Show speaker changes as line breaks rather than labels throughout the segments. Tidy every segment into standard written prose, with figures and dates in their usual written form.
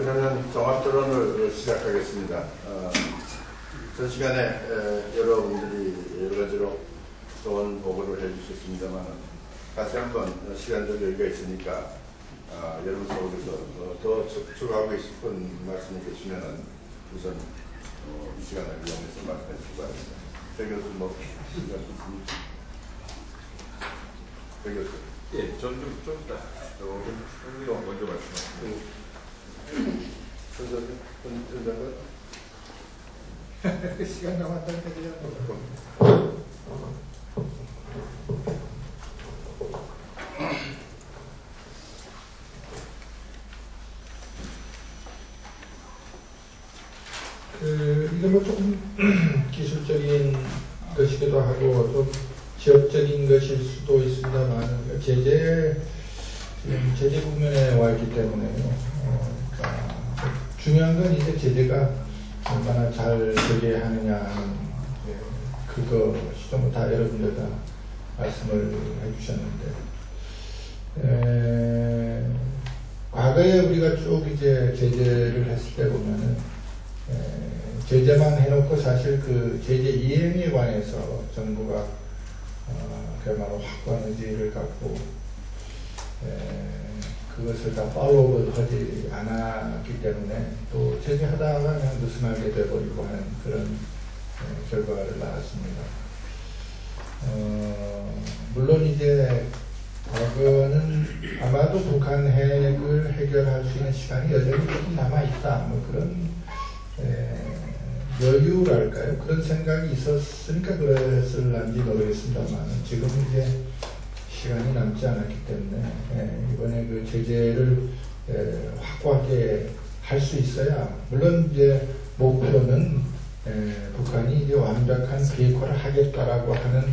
그러면 종합토론을 시작하겠습니다. 전 시간에 여러분들이 여러 가지로 좋은 보고를 해주셨습니다만 다시 한번 시간적 여유가 있으니까 여러분 속에서 더 추가하고 싶은 말씀이 계시면 우선 이 시간을 이용해서 말씀해 주시기 바랍니다. 배 교수 뭐 의견 있습니까? 배 교수.
예, 좀 이따 흥미로 먼저 말씀하십니다.
시간 남았다니까 그냥
이건 뭐 조금 기술적인 것이기도 하고 좀 지역적인 것일 수도 있습니다만 제재 국면에 와 있기 때문에요. 그러니까 중요한 건 이제 제재가 얼마나 잘 되게 하느냐 하는 그것이 좀 다 여러분들 다 말씀을 해주셨는데 과거에 우리가 쭉 이제 제재를 했을 때 보면은 제재만 해놓고 사실 그 제재 이행에 관해서 정부가 그야말로 확고한 의지를 갖고 그것을 다 팔로우를 하지 않았기 때문에 또 제재하다가 그냥 느슨하게 돼버리고 하는 그런 결과를 낳았습니다. 물론 이제 과거는 아마도 북한 핵을 해결할 수 있는 시간이 여전히 조금 남아있다 뭐 그런 여유랄까요? 그런 생각이 있었으니까 그랬을런지 모르겠습니다만 지금 이제 시간이 남지 않았기 때문에 이번에 그 제재를 확고하게 할 수 있어야 물론 이제 목표는 북한이 이제 완벽한 비핵화를 하겠다라고 하는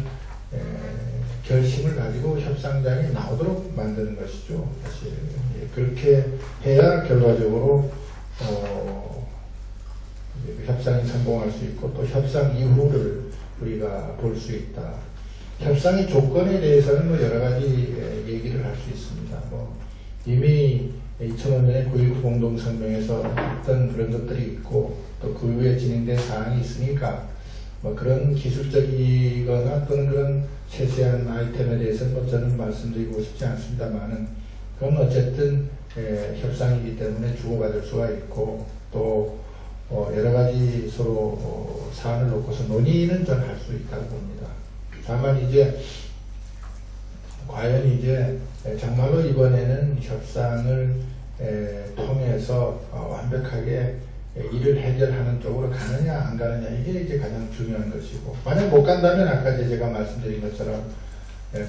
결심을 가지고 협상장에 나오도록 만드는 것이죠. 사실 그렇게 해야 결과적으로 협상이 성공할 수 있고 또 협상 이후를 우리가 볼 수 있다. 협상의 조건에 대해서는 뭐 여러 가지 얘기를 할 수 있습니다. 뭐 이미 2005년에 9.19 공동성명에서 어떤 그런 것들이 있고 또 그 후에 진행된 사항이 있으니까 뭐 그런 기술적이거나 또는 그런 세세한 아이템에 대해서는 뭐 저는 말씀드리고 싶지 않습니다만은 그건 어쨌든 협상이기 때문에 주고받을 수가 있고 또 여러 가지 서로 사안을 놓고서 논의는 전 할 수 있다고 봅니다. 다만 이제 과연 이제 정말로 이번에는 협상을 통해서 완벽하게 일을 해결하는 쪽으로 가느냐 안 가느냐 이게 이제 가장 중요한 것이고 만약 못 간다면 아까 제가 말씀드린 것처럼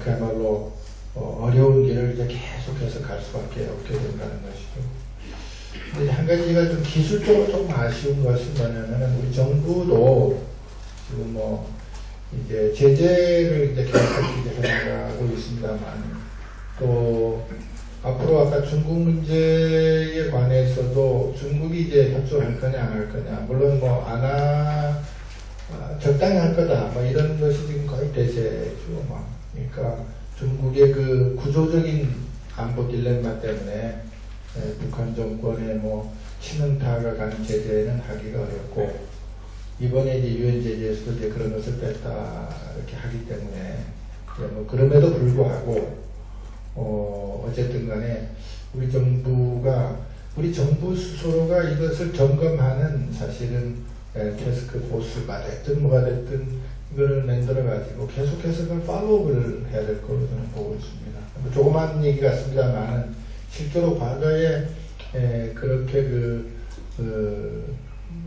그야말로 어려운 길을 이제 계속해서 갈 수밖에 없게 된다는 것이죠. 근데 한 가지가 좀 기술적으로 조금 아쉬운 것은 뭐냐면 우리 정부도 지금 뭐 이제 제재를 이제 계속 이제 해나가고 있습니다만 또 앞으로 아까 중국 문제에 관해서도 중국이 이제 협조를 할 거냐 안 할 거냐 물론 뭐 적당히 할 거다 뭐 이런 것이 지금 거의 대세죠. 뭐. 그러니까 중국의 그 구조적인 안보 딜레마 때문에 북한 정권의 뭐 치명타가 가는 제재는 하기가 어렵고 이번에 이제 유엔 제재에서도 이제 그런 것을 뺐다 이렇게 하기 때문에 뭐 그럼에도 불구하고 어쨌든 간에 우리 정부 스스로가 이것을 점검하는 사실은 태스크 포스가 됐든 뭐가 됐든 이거를 만들어 가지고 계속해서 그걸 팔로우를 해야 될 거로 저는 보고 있습니다. 조그만 얘기 같습니다만 실제로 과거에 그렇게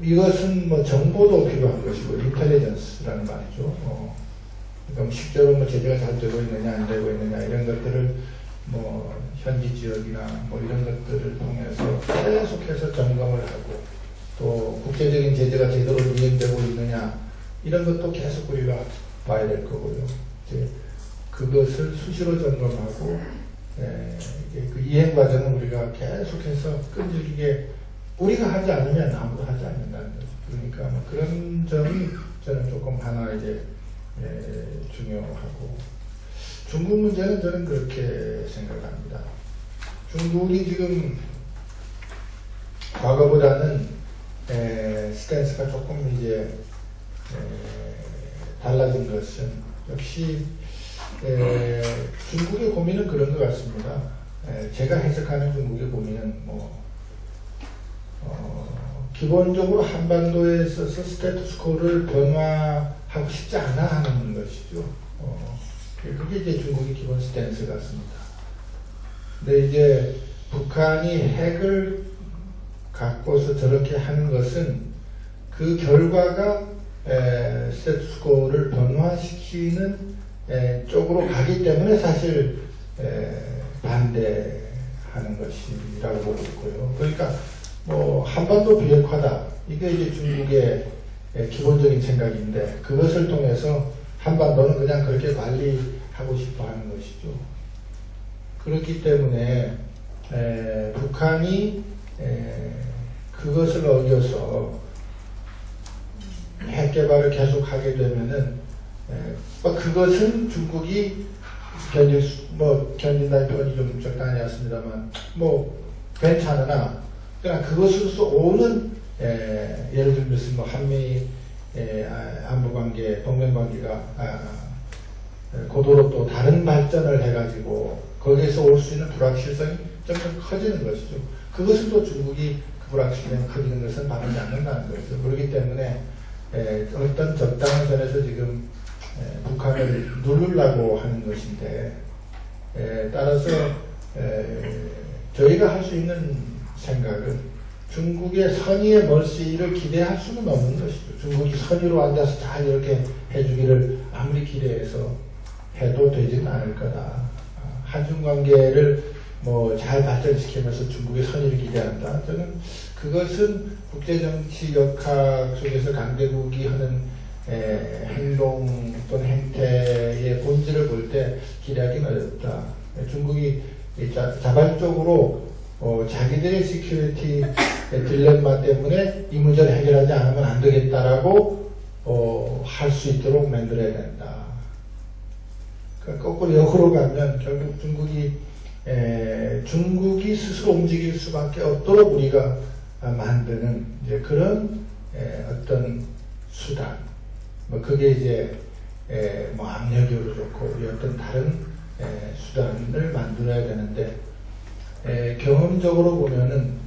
이것은 뭐 정보도 필요한 것이고 인텔리전스라는 말이죠. 그러니까 실제로 뭐 제재가 잘 되고 있느냐 안 되고 있느냐 이런 것들을 뭐 현지 지역이나 뭐 이런 것들을 통해서 계속해서 점검을 하고 또 국제적인 제재가 제대로 이행되고 있느냐 이런 것도 계속 우리가 봐야 될 거고요. 이제 그것을 수시로 점검하고 그 이행 과정은 우리가 계속해서 끈질기게 우리가 하지 않으면 아무도 하지 않는다는 거죠. 그러니까 뭐 그런 점이 저는 조금 하나 이제 중요하고 중국 문제는 저는 그렇게 생각합니다. 중국이 지금 과거보다는 스탠스가 조금 이제 달라진 것은 역시 중국의 고민은 그런 것 같습니다. 제가 해석하는 중국의 고민은 기본적으로 한반도에 있어서 스테투스코를 변화하고 싶지 않아 하는 것이죠. 그게 이제 중국의 기본 스탠스 같습니다. 근데 이제 북한이 핵을 갖고서 저렇게 하는 것은 그 결과가 스테투스코를 변화시키는 쪽으로 가기 때문에 사실 반대하는 것이라고 보고 있고요. 그러니까 한반도 비핵화다. 이게 이제 중국의 기본적인 생각인데 그것을 통해서 한반도는 그냥 그렇게 관리하고 싶어 하는 것이죠. 그렇기 때문에 북한이 그것을 어겨서 핵 개발을 계속하게 되면은 그것은 중국이 견딘다는 표현이 좀 적당하지 않습니다만 괜찮으나 그러나 그것으로서 오는 예를 들면 한미 안보관계, 동맹관계가 고도로 또 다른 발전을 해가지고 거기에서 올 수 있는 불확실성이 점점 커지는 것이죠. 그것을 또 중국이 그 불확실성이 커지는 것은 바라지 않는다는 거죠. 그렇기 때문에 어떤 적당한 선에서 지금 북한을 누르려고 하는 것인데 따라서 저희가 할 수 있는 생각은 중국의 선의의 멀씨를 기대할 수는 없는 것이죠. 중국이 선의로 앉아서 잘 이렇게 해주기를 아무리 기대해서 해도 되지는 않을 거다. 한중 관계를 잘 발전시키면서 중국의 선의를 기대한다. 저는 그것은 국제정치 역학 속에서 강대국이 하는 행동 또는 행태의 본질을 볼 때 기대하기는 어렵다. 중국이 자발적으로 자기들의 시큐리티 딜레마 때문에 이 문제를 해결하지 않으면 안 되겠다라고 할 수 있도록 만들어야 된다. 그러니까 거꾸로 역으로 가면 결국 중국이 스스로 움직일 수밖에 없도록 우리가 만드는 이제 그런 어떤 수단, 그게 이제 압력으로 좋고 우리 어떤 다른 수단을 만들어야 되는데 경험적으로 보면은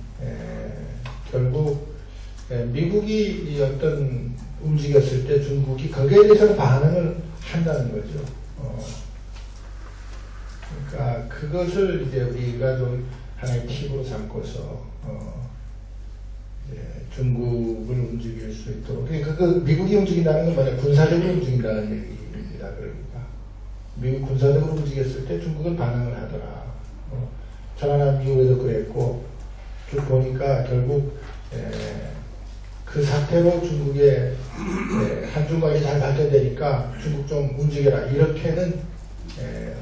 결국 미국이 이 어떤 움직였을 때 중국이 거기에 대해서는 반응을 한다는 거죠. 그러니까 그것을 이제 우리가 좀 하나의 팁으로 삼고서 중국을 움직일 수 있도록. 그러니까 그 미국이 움직인다는 건 뭐냐, 군사적으로 움직인다는 얘기입니다. 그러니까 미국 군사적으로 움직였을 때 중국은 반응을 하더라. 천안함 이후에도 그랬고 쭉 보니까 결국 그 사태로 중국의 한중관이 잘 발전되니까 중국 좀 움직여라 이렇게는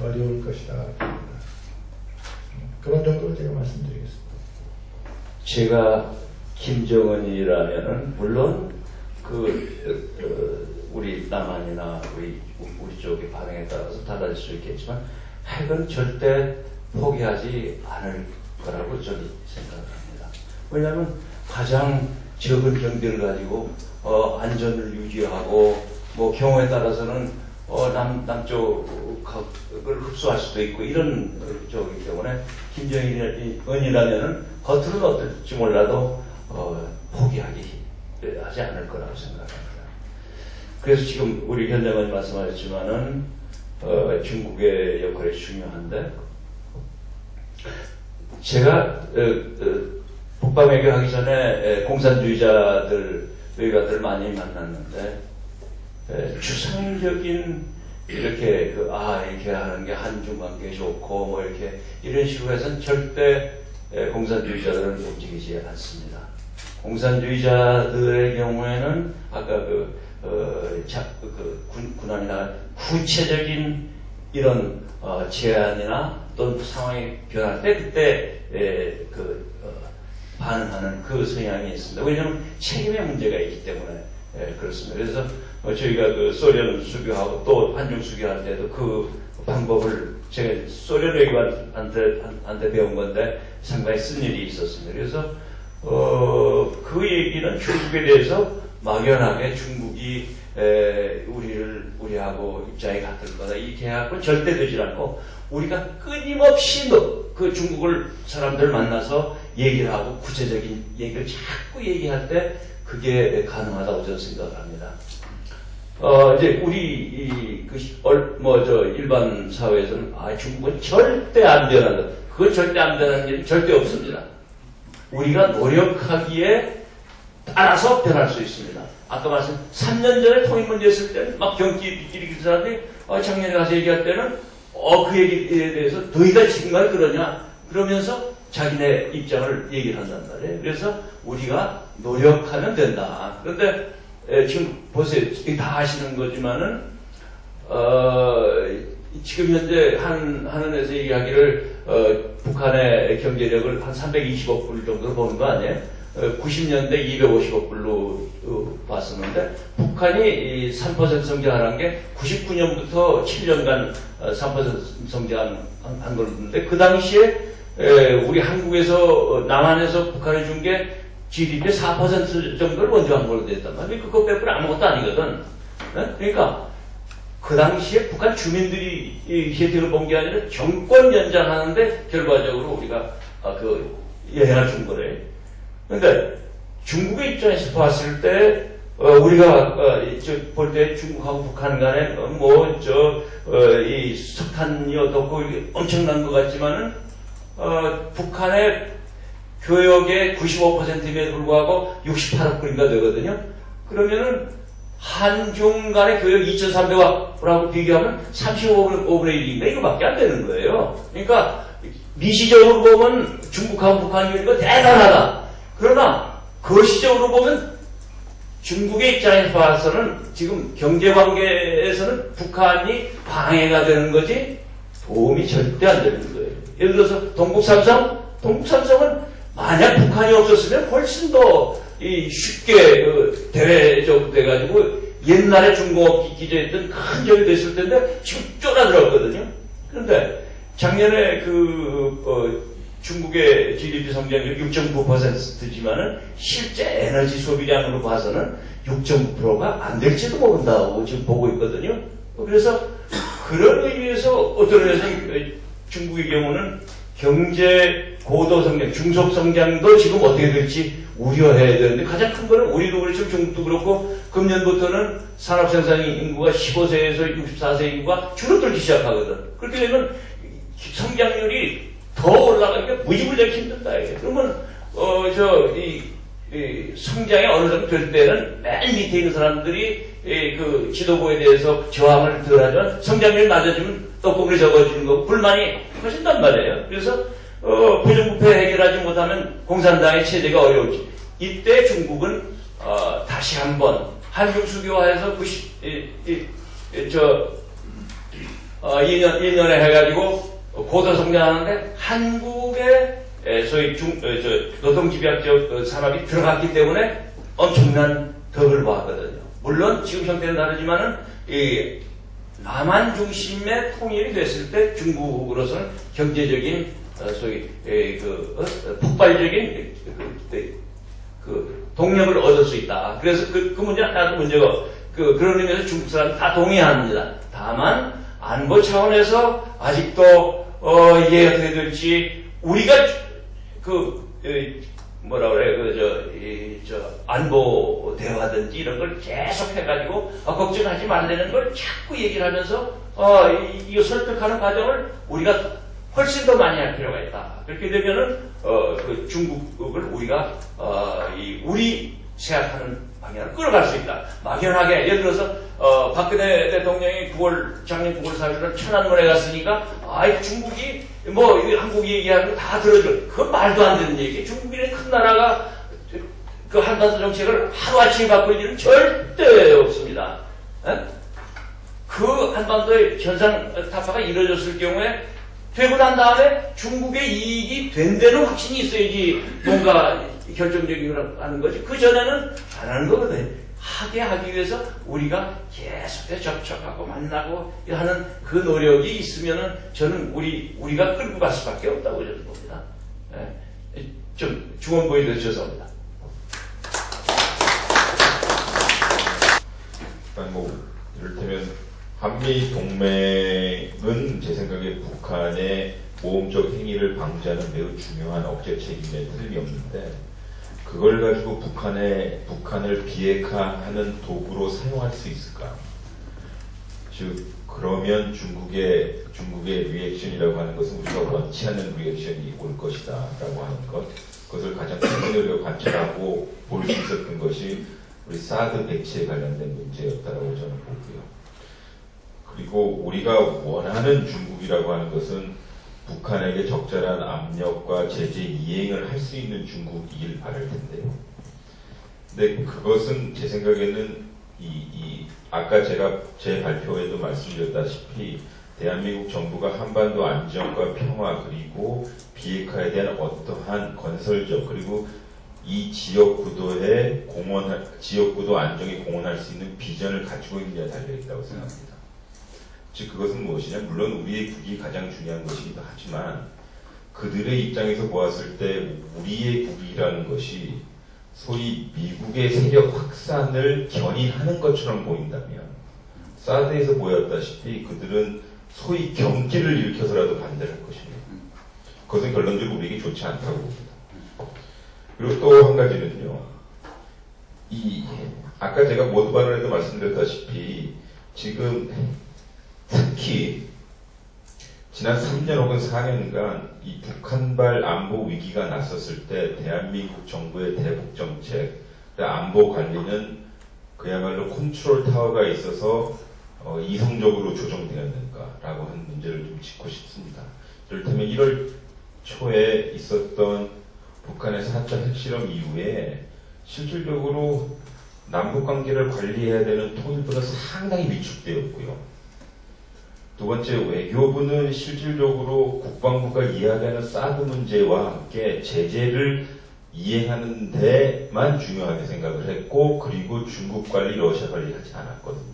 어려울 것이다. 그런 정도로 제가 말씀드리겠습니다.
제가 김정은이라면은 물론 우리 남한이나 우리 쪽의 반응에 따라서 달라질 수 있겠지만 핵은 절대 포기하지 않을 거라고 저는 생각합니다. 왜냐하면 가장 적은 경비를 가지고 안전을 유지하고 경우에 따라서는 남쪽을 흡수할 수도 있고 이런 쪽이기 때문에 김정은이라면은 겉으로는 어떨지 몰라도 포기하지 않을 거라고 생각합니다. 그래서 지금 우리 현장은 말씀하셨지만은 중국의 역할이 중요한데 제가 북방 외교하기 전에 공산주의자들 많이 만났는데 추상적인 이렇게 이렇게 하는 게 한중 관계 좋고 이렇게 이런 식으로 해서는 절대 공산주의자들은 움직이지 않습니다. 공산주의자들의 경우에는 아까 군안이나 구체적인 이런 제안이나 또는 상황이 변할 때 그때 반응하는 그 성향이 있습니다. 왜냐하면 책임의 문제가 있기 때문에 그렇습니다. 그래서 저희가 소련 수교하고 또 한중 수교할 때도 그 방법을 제가 소련 외교관한테 배운 건데 상당히 쓴 일이 있었습니다. 그래서 그 얘기는 중국에 대해서 막연하게 중국이 우리하고 입장이 같을 거다. 이 계약은 절대 되질 않고, 우리가 끊임없이 그 중국을 사람들 만나서 얘기를 하고 구체적인 얘기를 자꾸 얘기할 때 그게 가능하다고 저는 생각을 합니다. 이제 우리 일반 사회에서는 중국은 절대 안 변한다. 그건 절대 안 변하는 일은 절대 없습니다. 우리가 노력하기에 따라서 변할 수 있습니다. 아까 말씀 3년 전에 통일 문제 했을 때는 막 경기 빗길이 그 사람들이 작년에 가서 얘기할 때는 그 얘기에 대해서 너희가 지금 말 그러냐 그러면서 자기네 입장을 얘기를 한단 말이에요. 그래서 우리가 노력하면 된다. 그런데 지금 보세요. 다 하시는 거지만은 지금 현재 한은에서 얘기하기를 북한의 경제력을 한 320억 불 정도로 보는 거 아니에요? 90년대 250억 불로 봤었는데, 북한이 3% 성장한 게 99년부터 7년간 3% 성장한 걸로인데, 그 당시에 우리 한국에서 남한에서 북한에 준 게 GDP 4% 정도를 먼저 한 걸로 됐단 말이에요. 그거 빼고는 아무것도 아니거든. 그러니까 그 당시에 북한 주민들이 혜택을 본 게 아니라 정권 연장하는데 결과적으로 우리가 영향을 준 거래. 그러니까 중국의 입장에서 봤을 때 우리가 볼 때 중국하고 북한 간에 이 석탄이 어떻고 엄청난 것 같지만은 북한의 교역의 95%임에 불구하고 68억 불인가 되거든요. 그러면은 한중 간의 교역 2,300억하고 비교하면 35분의 1인가 이거밖에 안 되는 거예요. 그러니까 미시적으로 보면 중국하고 북한 교역이 대단하다. 그러나 거시적으로 보면 중국의 입장에서 봐서는 지금 경제관계에서는 북한이 방해가 되는 거지 도움이 절대 안 되는 거예요. 예를 들어서 동북삼성은 만약 북한이 없었으면 훨씬 더 쉽게 대외적으로 돼가지고 옛날에 중공업 기저했던 큰 적이 됐을 텐데 지금 쫄아들었거든요. 그런데 작년에 중국의 GDP 성장률이 6.9%지만은 실제 에너지 소비량으로 봐서는 6.9%가 안 될지도 모른다고 지금 보고 있거든요. 그래서 그런 의미에서 어떤 의미에서 중국의 경우는 경제 고도 성장, 중속 성장도 지금 어떻게 될지 우려해야 되는데, 가장 큰 거는 우리도 그렇지만 중국도 그렇고 금년부터는 산업 생산 인구가 15세에서 64세 인구가 줄어들기 시작하거든. 그렇게 되면 성장률이 더 올라가니까 무지무지하게 힘든다. 이게. 그러면 성장이 어느 정도 될 때는 맨 밑에 있는 사람들이 그 지도부에 대해서 저항을 덜하지만 성장률이 낮아지면 떡고물이 적어지는 거고 불만이 커진단 말이에요. 그래서 부정부패 해결하지 못하면 공산당의 체제가 어려우지. 이때 중국은 다시 한번 한중 수교화해서 2년에 해가지고 고도 성장하는데 한국의 소위 노동집약적 산업이 들어갔기 때문에 엄청난 덕을 봤거든요. 물론 지금 형태는 다르지만은 남한 중심의 통일이 됐을 때 중국으로서는 경제적인 소위 폭발적인 동력을 얻을 수 있다. 그래서 그 문제는 하나도 문제가 그런 의미에서 중국 사람이 다 동의합니다. 다만 안보 차원에서 아직도 이게 어떻게 될지 우리가 안보 대화든지 이런 걸 계속 해가지고 걱정하지 말라는 걸 자꾸 얘기를 하면서 이거 설득하는 과정을 우리가 훨씬 더 많이 할 필요가 있다. 그렇게 되면은 중국을 우리가 우리 생각하는 방향을 끌어갈 수 있다. 막연하게 예를 들어서 박근혜 대통령이 작년 9월 4일날 천안문에 갔으니까 중국이 한국이 얘기하는 거 다 들어줘. 그건 말도 안 되는 얘기. 중국이란 큰 나라가 그 한반도 정책을 하루아침에 바꿀 일은 절대 없습니다. 그 한반도의 현상타파가 이루어졌을 경우에 되고 난 다음에 중국의 이익이 된다는 확신이 있어야지 뭔가 결정적이라고 하는 거지. 그 전에는 안 하는 거거든요. 하기 위해서 우리가 계속해서 접촉하고 만나고 하는 그 노력이 있으면은 저는 우리가 끌고 갈 수밖에 없다고 저는 봅니다. 좀 주원 보여드려 죄송합니다.
뭐 이를테면 한미 동맹은 제 생각에 북한의 모험적 행위를 방지하는 매우 중요한 억제 책임에 틀림이 없는데 그걸 가지고 북한을 비핵화하는 도구로 사용할 수 있을까? 즉 그러면 중국의 리액션이라고 하는 것은 우리가 원치 않는 리액션이 올 것이다 라고 하는 것, 그것을 가장 최근에 우리가 관찰하고 볼 수 있었던 것이 우리 사드 배치에 관련된 문제였다라고 저는 보고요. 그리고 우리가 원하는 중국이라고 하는 것은 북한에게 적절한 압력과 제재 이행을 할 수 있는 중국이길 바랄 텐데요. 근데 그것은 제 생각에는 아까 제가 제 발표에도 말씀드렸다시피 대한민국 정부가 한반도 안정과 평화 그리고 비핵화에 대한 어떠한 건설적 그리고 이 지역구도 안정에 공헌할 수 있는 비전을 가지고 있느냐에 달려있다고 생각합니다. 즉 그것은 무엇이냐, 물론 우리의 국이 가장 중요한 것이기도 하지만 그들의 입장에서 보았을 때 우리의 국이라는 것이 소위 미국의 세력 확산을 견인하는 것처럼 보인다면 사드에서 보였다시피 그들은 소위 경기를 일으켜서라도 반대할 것입니다. 그것은 결론적으로 우리에게 좋지 않다고 봅니다. 그리고 또 한 가지는요, 아까 제가 모두 발언에도 말씀드렸다시피 지금 특히 지난 3년 혹은 4년간 이 북한발 안보 위기가 났었을 때 대한민국 정부의 대북 정책, 안보 관리는 그야말로 컨트롤 타워가 있어서 이성적으로 조정되었는가라고 하는 문제를 좀 짚고 싶습니다. 이를테면 1월 초에 있었던 북한의 4차 핵실험 이후에 실질적으로 남북관계를 관리해야 되는 통일부는 상당히 위축되었고요. 두 번째, 외교부는 실질적으로 국방부가 이야기하는 사드 문제와 함께 제재를 이행하는 데만 중요하게 생각을 했고, 그리고 중국 관리, 러시아 관리를 하지 않았거든요.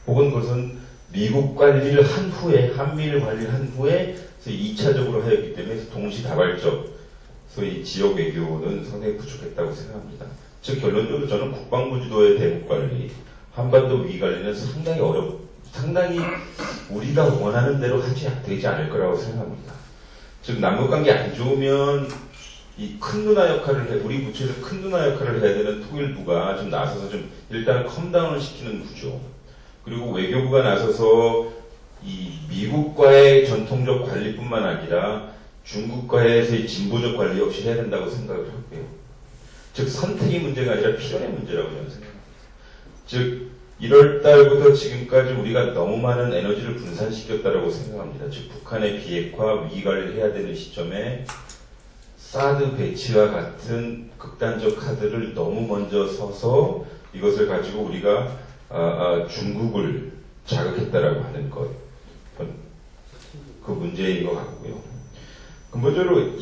혹은 그것은 미국 관리를 한 후에, 한미를 관리를 한 후에 2차적으로 하였기 때문에 동시다발적 소위 지역 외교는 상당히 부족했다고 생각합니다. 즉 결론적으로 저는 국방부 주도의 대북 관리, 한반도 위기 관리는 상당히 우리가 원하는 대로 되지 않을 거라고 생각합니다. 즉 남북관계 안 좋으면 이 큰 누나 역할을 우리 부처에서 큰 누나 역할을 해야 되는 통일부가 좀 나서서 좀 일단은 컴다운을 시키는 구조, 그리고 외교부가 나서서 이 미국과의 전통적 관리뿐만 아니라 중국과의 진보적 관리 역시 해야 된다고 생각을 하고요. 즉 선택의 문제가 아니라 필연의 문제라고 저는 생각합니다. 즉 1월 달부터 지금까지 우리가 너무 많은 에너지를 분산시켰다고 생각합니다. 즉 북한의 비핵화 위기 관리를 해야 되는 시점에 사드 배치와 같은 극단적 카드를 너무 먼저 서서 이것을 가지고 우리가 중국을 자극했다라고 하는 것, 그 문제인 것 같고요. 근본적으로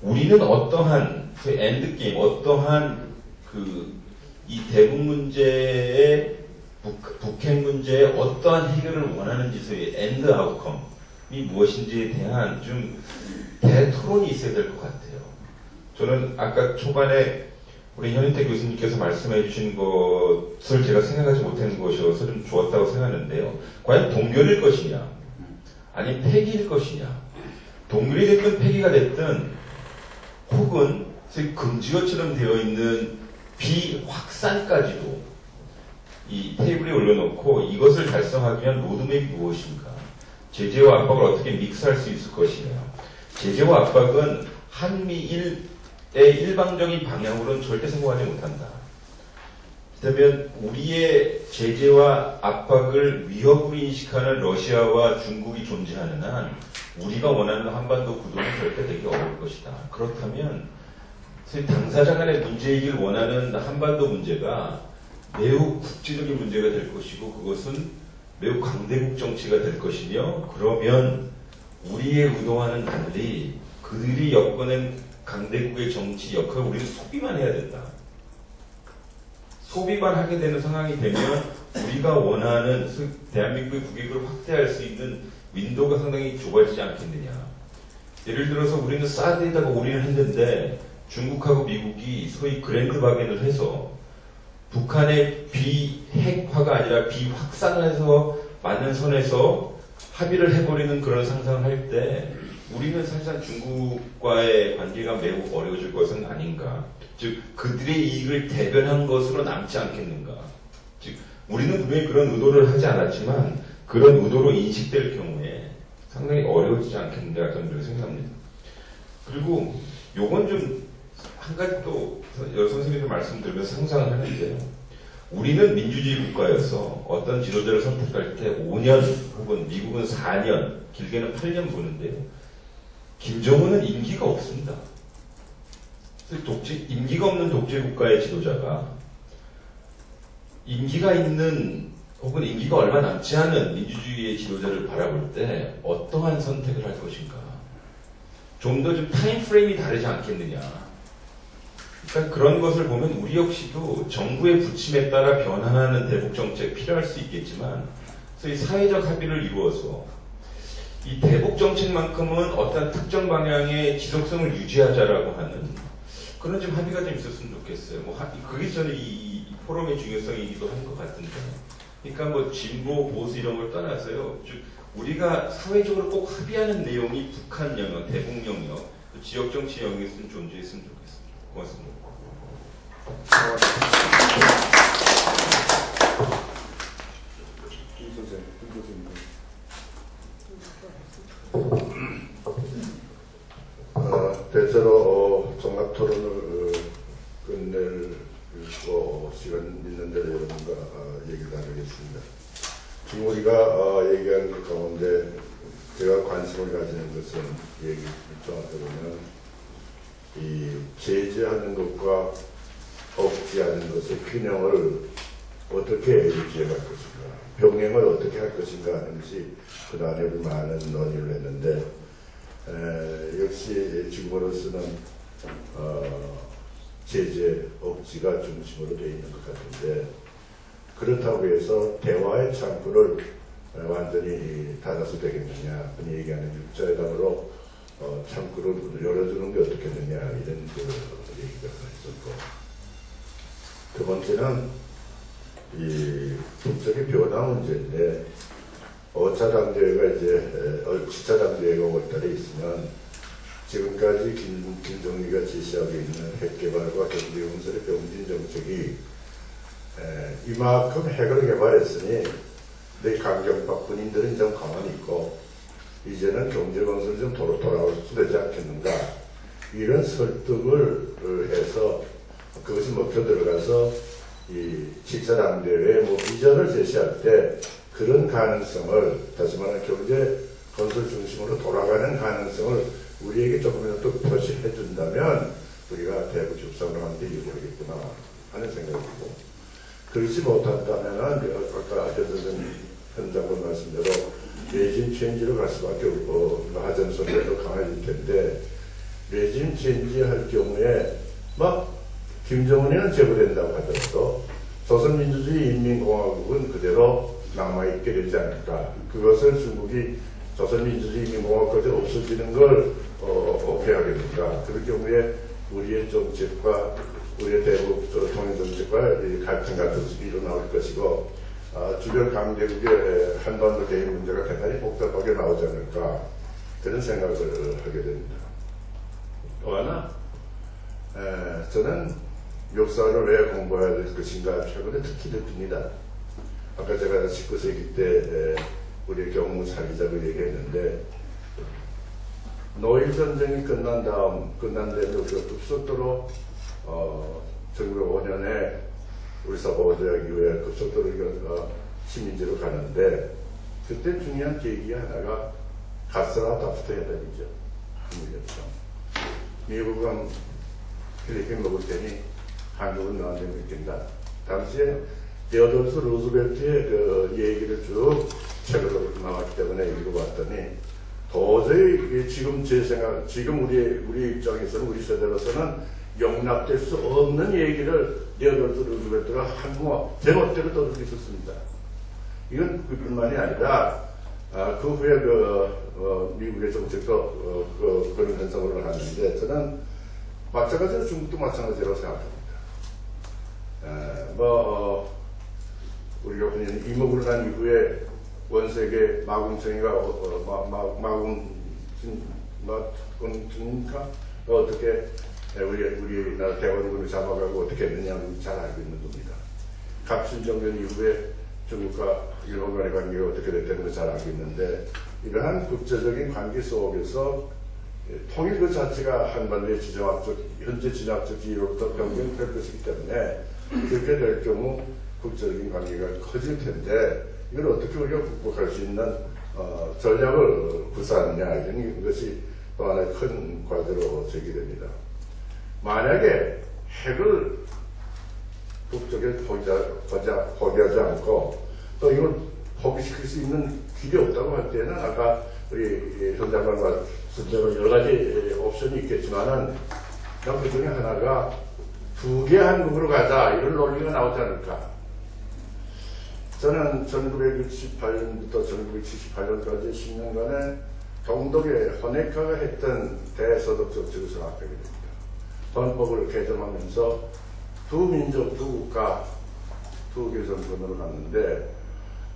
우리는 어떠한 그 엔드게임, 어떠한 이 대북 문제의 북핵 문제에 어떠한 해결을 원하는지 소위 엔드 아웃컴이 무엇인지에 대한 좀 대토론이 있어야 될 것 같아요. 저는 아까 초반에 우리 현인태 교수님께서 말씀해 주신 것을 제가 생각하지 못한 것이어서 좀 좋았다고 생각하는데요. 과연 동결일 것이냐, 아니면 폐기일 것이냐. 동결이 됐든 폐기가 됐든 혹은 금지어처럼 되어 있는 비확산까지도 이 테이블에 올려놓고 이것을 달성하기 위한 로드맵이 무엇인가, 제재와 압박을 어떻게 믹스할 수 있을 것이냐. 제재와 압박은 한미일의 일방적인 방향으로는 절대 성공하지 못한다. 그렇다면 우리의 제재와 압박을 위협으로 인식하는 러시아와 중국이 존재하는 한 우리가 원하는 한반도 구도는 절대 되기 어려울 것이다. 그렇다면 당사자 간의 문제이길 원하는 한반도 문제가 매우 국제적인 문제가 될 것이고 그것은 매우 강대국 정치가 될 것이며, 그러면 우리의 의도와는 달리 그들이 엮어낸 강대국의 정치 역할을 우리는 소비만 해야 된다. 소비만 하게 되는 상황이 되면 우리가 원하는 대한민국의 국익을 확대할 수 있는 윈도우가 상당히 좁아지지 않겠느냐. 예를 들어서 우리는 사드에다가 올인을 했는데 중국하고 미국이 소위 그랜드 바겐을 해서 북한의 비핵화가 아니라 비확산해서 맞는 선에서 합의를 해버리는 그런 상상을 할 때 우리는 사실상 중국과의 관계가 매우 어려워질 것은 아닌가. 즉 그들의 이익을 대변한 것으로 남지 않겠는가. 즉 우리는 분명히 그런 의도를 하지 않았지만 그런 의도로 인식될 경우에 상당히 어려워지지 않겠는가 저는 생각합니다. 그리고 요건 좀 한 가지 또 선생님도 말씀드리면서 상상을 하는데요. 우리는 민주주의 국가여서 어떤 지도자를 선택할 때 5년 혹은 미국은 4년, 길게는 8년 보는데요. 김정은은 임기가 없습니다. 임기가 없는 독재 국가의 지도자가 임기가 있는 혹은 임기가 얼마 남지 않은 민주주의의 지도자를 바라볼 때 어떠한 선택을 할 것인가. 좀 더 좀 타임프레임이 다르지 않겠느냐. 그러니까 그런 것을 보면 우리 역시도 정부의 부침에 따라 변화하는 대북 정책 필요할 수 있겠지만 소위 사회적 합의를 이루어서 이 대북 정책만큼은 어떤 특정 방향의 지속성을 유지하자라고 하는 그런 좀 합의가 좀 있었으면 좋겠어요. 뭐 그게 저는 이 포럼의 중요성이기도 한 것 같은데. 그러니까 뭐 진보 보수 이런 걸 떠나서요. 즉 우리가 사회적으로 꼭 합의하는 내용이 북한 영역, 대북 영역, 지역 정치 영역에서 좀 존재했으면 좋겠습니다. 고맙습니다.
대체로 종합 토론을 끝낼 시간 있는데 여러분과 얘기를 나누겠습니다. 지금 우리가 얘기하는 것 가운데 제가 관심을 가지는 것은 얘기 정확히 보면 이 제재하는 것과 억제하는 것의 균형을 어떻게 유지해 갈 것인가, 병행을 어떻게 할 것인가 하는 것이 그 다음에 많은 논의를 했는데 역시 지금으로서는 제재, 억지가 중심으로 되어 있는 것 같은데 그렇다고 해서 대화의 창구를 완전히 닫아서 되겠느냐, 흔히 얘기하는 육자회담으로 창구를 열어주는 게 어떻겠느냐 이런 얘기가 있었고, 두 번째는 이 북쪽의 변화 문제인데 5차 당대회가 이제 7차 당대회가 5월달에 있으면 지금까지 김정일이가 제시하고 있는 핵개발과 경제건설의 병진 정책이 이만큼 핵을 개발했으니 내 강경파 군인들은 좀 가만히 있고 이제는 경제건설 좀 돌아올 수 되지 않겠는가, 이런 설득을 해서 그것이 먹혀 들어가서 이 7차 당대회에 뭐 비전을 제시할 때 그런 가능성을, 다시 말하면 경제 건설 중심으로 돌아가는 가능성을 우리에게 조금이라도 표시해 준다면 우리가 대북 협상을 하는데 유리하겠구나 하는 생각이 들고, 그렇지 못한다면 아까 현 장관 말씀대로 레짐 체인지로 갈 수밖에 없고 하전 소리도 강해질 텐데, 레짐 체인지 할 경우에 막 김정은이는 제거된다고 하더라도 조선민주주의 인민공화국은 그대로 남아있게 되지 않을까. 그것을 중국이 조선민주주의 인민공화국까지 없어지는 걸 어떻게 하겠는가. 그럴 경우에 우리의 정책과 우리의 대북 통일정책과 갈등 같은 것이 일어나올 것이고, 주변 강대국의 한반도 개입 문제가 대단히 복잡하게 나오지 않을까, 그런 생각을 하게 됩니다. 또 하나, 저는 역사를 왜 공부해야 될 것인가 최근에 특히 느낍니다. 아까 제가 19세기 때 우리의 경무 사기작을 얘기했는데, 노일전쟁이 끝난 다음에 우리가 급속도로 1905년에 우리 사법조약 이후에 급속도로 우리가 식민지로 가는데, 그때 중요한 계기 하나가 가스와 다프트 회담이죠. 한국협정. 미국은 필리핀 먹을 테니 한국은 너한테 맡긴다. 당시에 테오도르 루즈벨트의 그 얘기를 쭉 책으로 나왔기 때문에 읽어봤더니 도저히 지금 지금 우리 입장에서는, 우리 세대로서는 용납될 수 없는 얘기를 테오도르 루즈벨트가 한국어 제멋대로 떠들고 있었습니다. 이건 그뿐만이 아니라 그 후에 미국의 정책도 그런 현상으로 갔는데 저는 마찬가지로 중국도 마찬가지라고 생각합니다. 우리가 흔히 이목으로 난 이후에 원세계 마궁청이가 마궁청인가 어떻게 우리나라 대원군을 잡아가고 어떻게 했느냐는 잘 알고 있는 겁니다. 갑신정변 이후에 중국과 일본 간의 관계가 어떻게 됐다는 걸 잘 알고 있는데 이러한 국제적인 관계 속에서 통일 그 자체가 한반도의 현재 지정학적 지위로부터 변경될 것이기 때문에 그렇게 될 경우 국제적인 관계가 커질 텐데 이걸 어떻게 우리가 극복할 수 있는 전략을 구사하느냐 이런 것이 또 하나의 큰 과제로 제기됩니다. 만약에 핵을 북쪽에 포기하지 않고 또 이걸 포기시킬 수 있는 길이 없다고 할 때는 아까 우리 현 장관 말씀대로 여러 가지 옵션이 있겠지만은 그 중에 하나가 2개 한국으로 가자 이런 논리가 나오지 않을까. 저는 1968년부터 1978년까지 10년간의 동독의 호네카가 했던 대서독 정책을 생각하게 됩니다. 헌법을 개정하면서 두 민족, 두 국가, 두 개정권으로 갔는데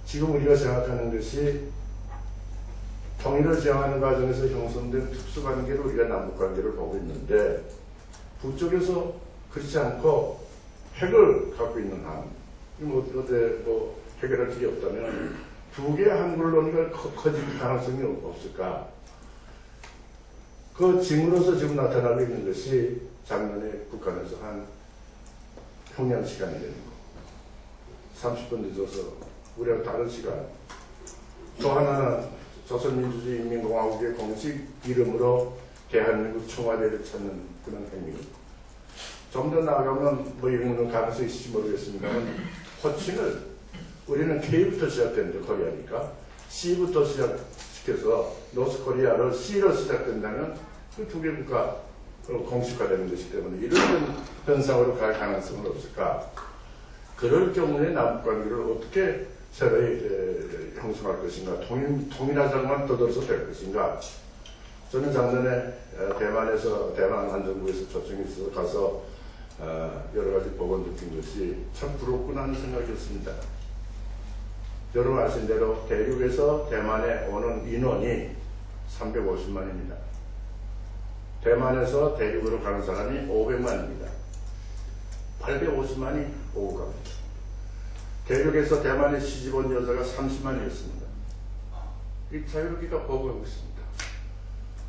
지금 우리가 생각하는 것이 통일을 지향하는 과정에서 형성된 특수관계로 우리가 남북관계를 보고 있는데 북쪽에서 그렇지 않고 핵을 갖고 있는 한 해결할 길이 없다면 2개의 한글 논의가 커질 가능성이 없을까? 그 징후로서 지금 나타나고 있는 것이 작년에 북한에서 한 평양 시간이 되는 거. 30분 늦어서 우리하고 다른 시간. 또 하나는 조선민주주의 인민공화국의 공식 이름으로 대한민국 청와대를 찾는 그런 행위. 좀 더 나아가면 이런 가능성이 있을지 모르겠습니다만 호칭을 우리는 K부터 시작되는데 코리아니까 C부터 시작시켜서 노스코리아를 C로 시작된다면 그 2개 국가 공식화되는 것이기 때문에 이런 현상으로 갈 가능성은 없을까? 그럴 경우에 남북관계를 어떻게 새로이 형성할 것인가? 통일하자만 떠들어서 될 것인가? 저는 작년에 대만 안전부에서 초청이 있어서 가서 여러 가지 보고 느낀 것이 참 부럽구나 하는 생각이었습니다. 여러분 아신 대로 대륙에서 대만에 오는 인원이 350만입니다. 대만에서 대륙으로 가는 사람이 500만입니다. 850만이 오고 갑니다. 대륙에서 대만에 시집온 여자가 30만이었습니다. 이 자유롭게가 보고하고 있습니다.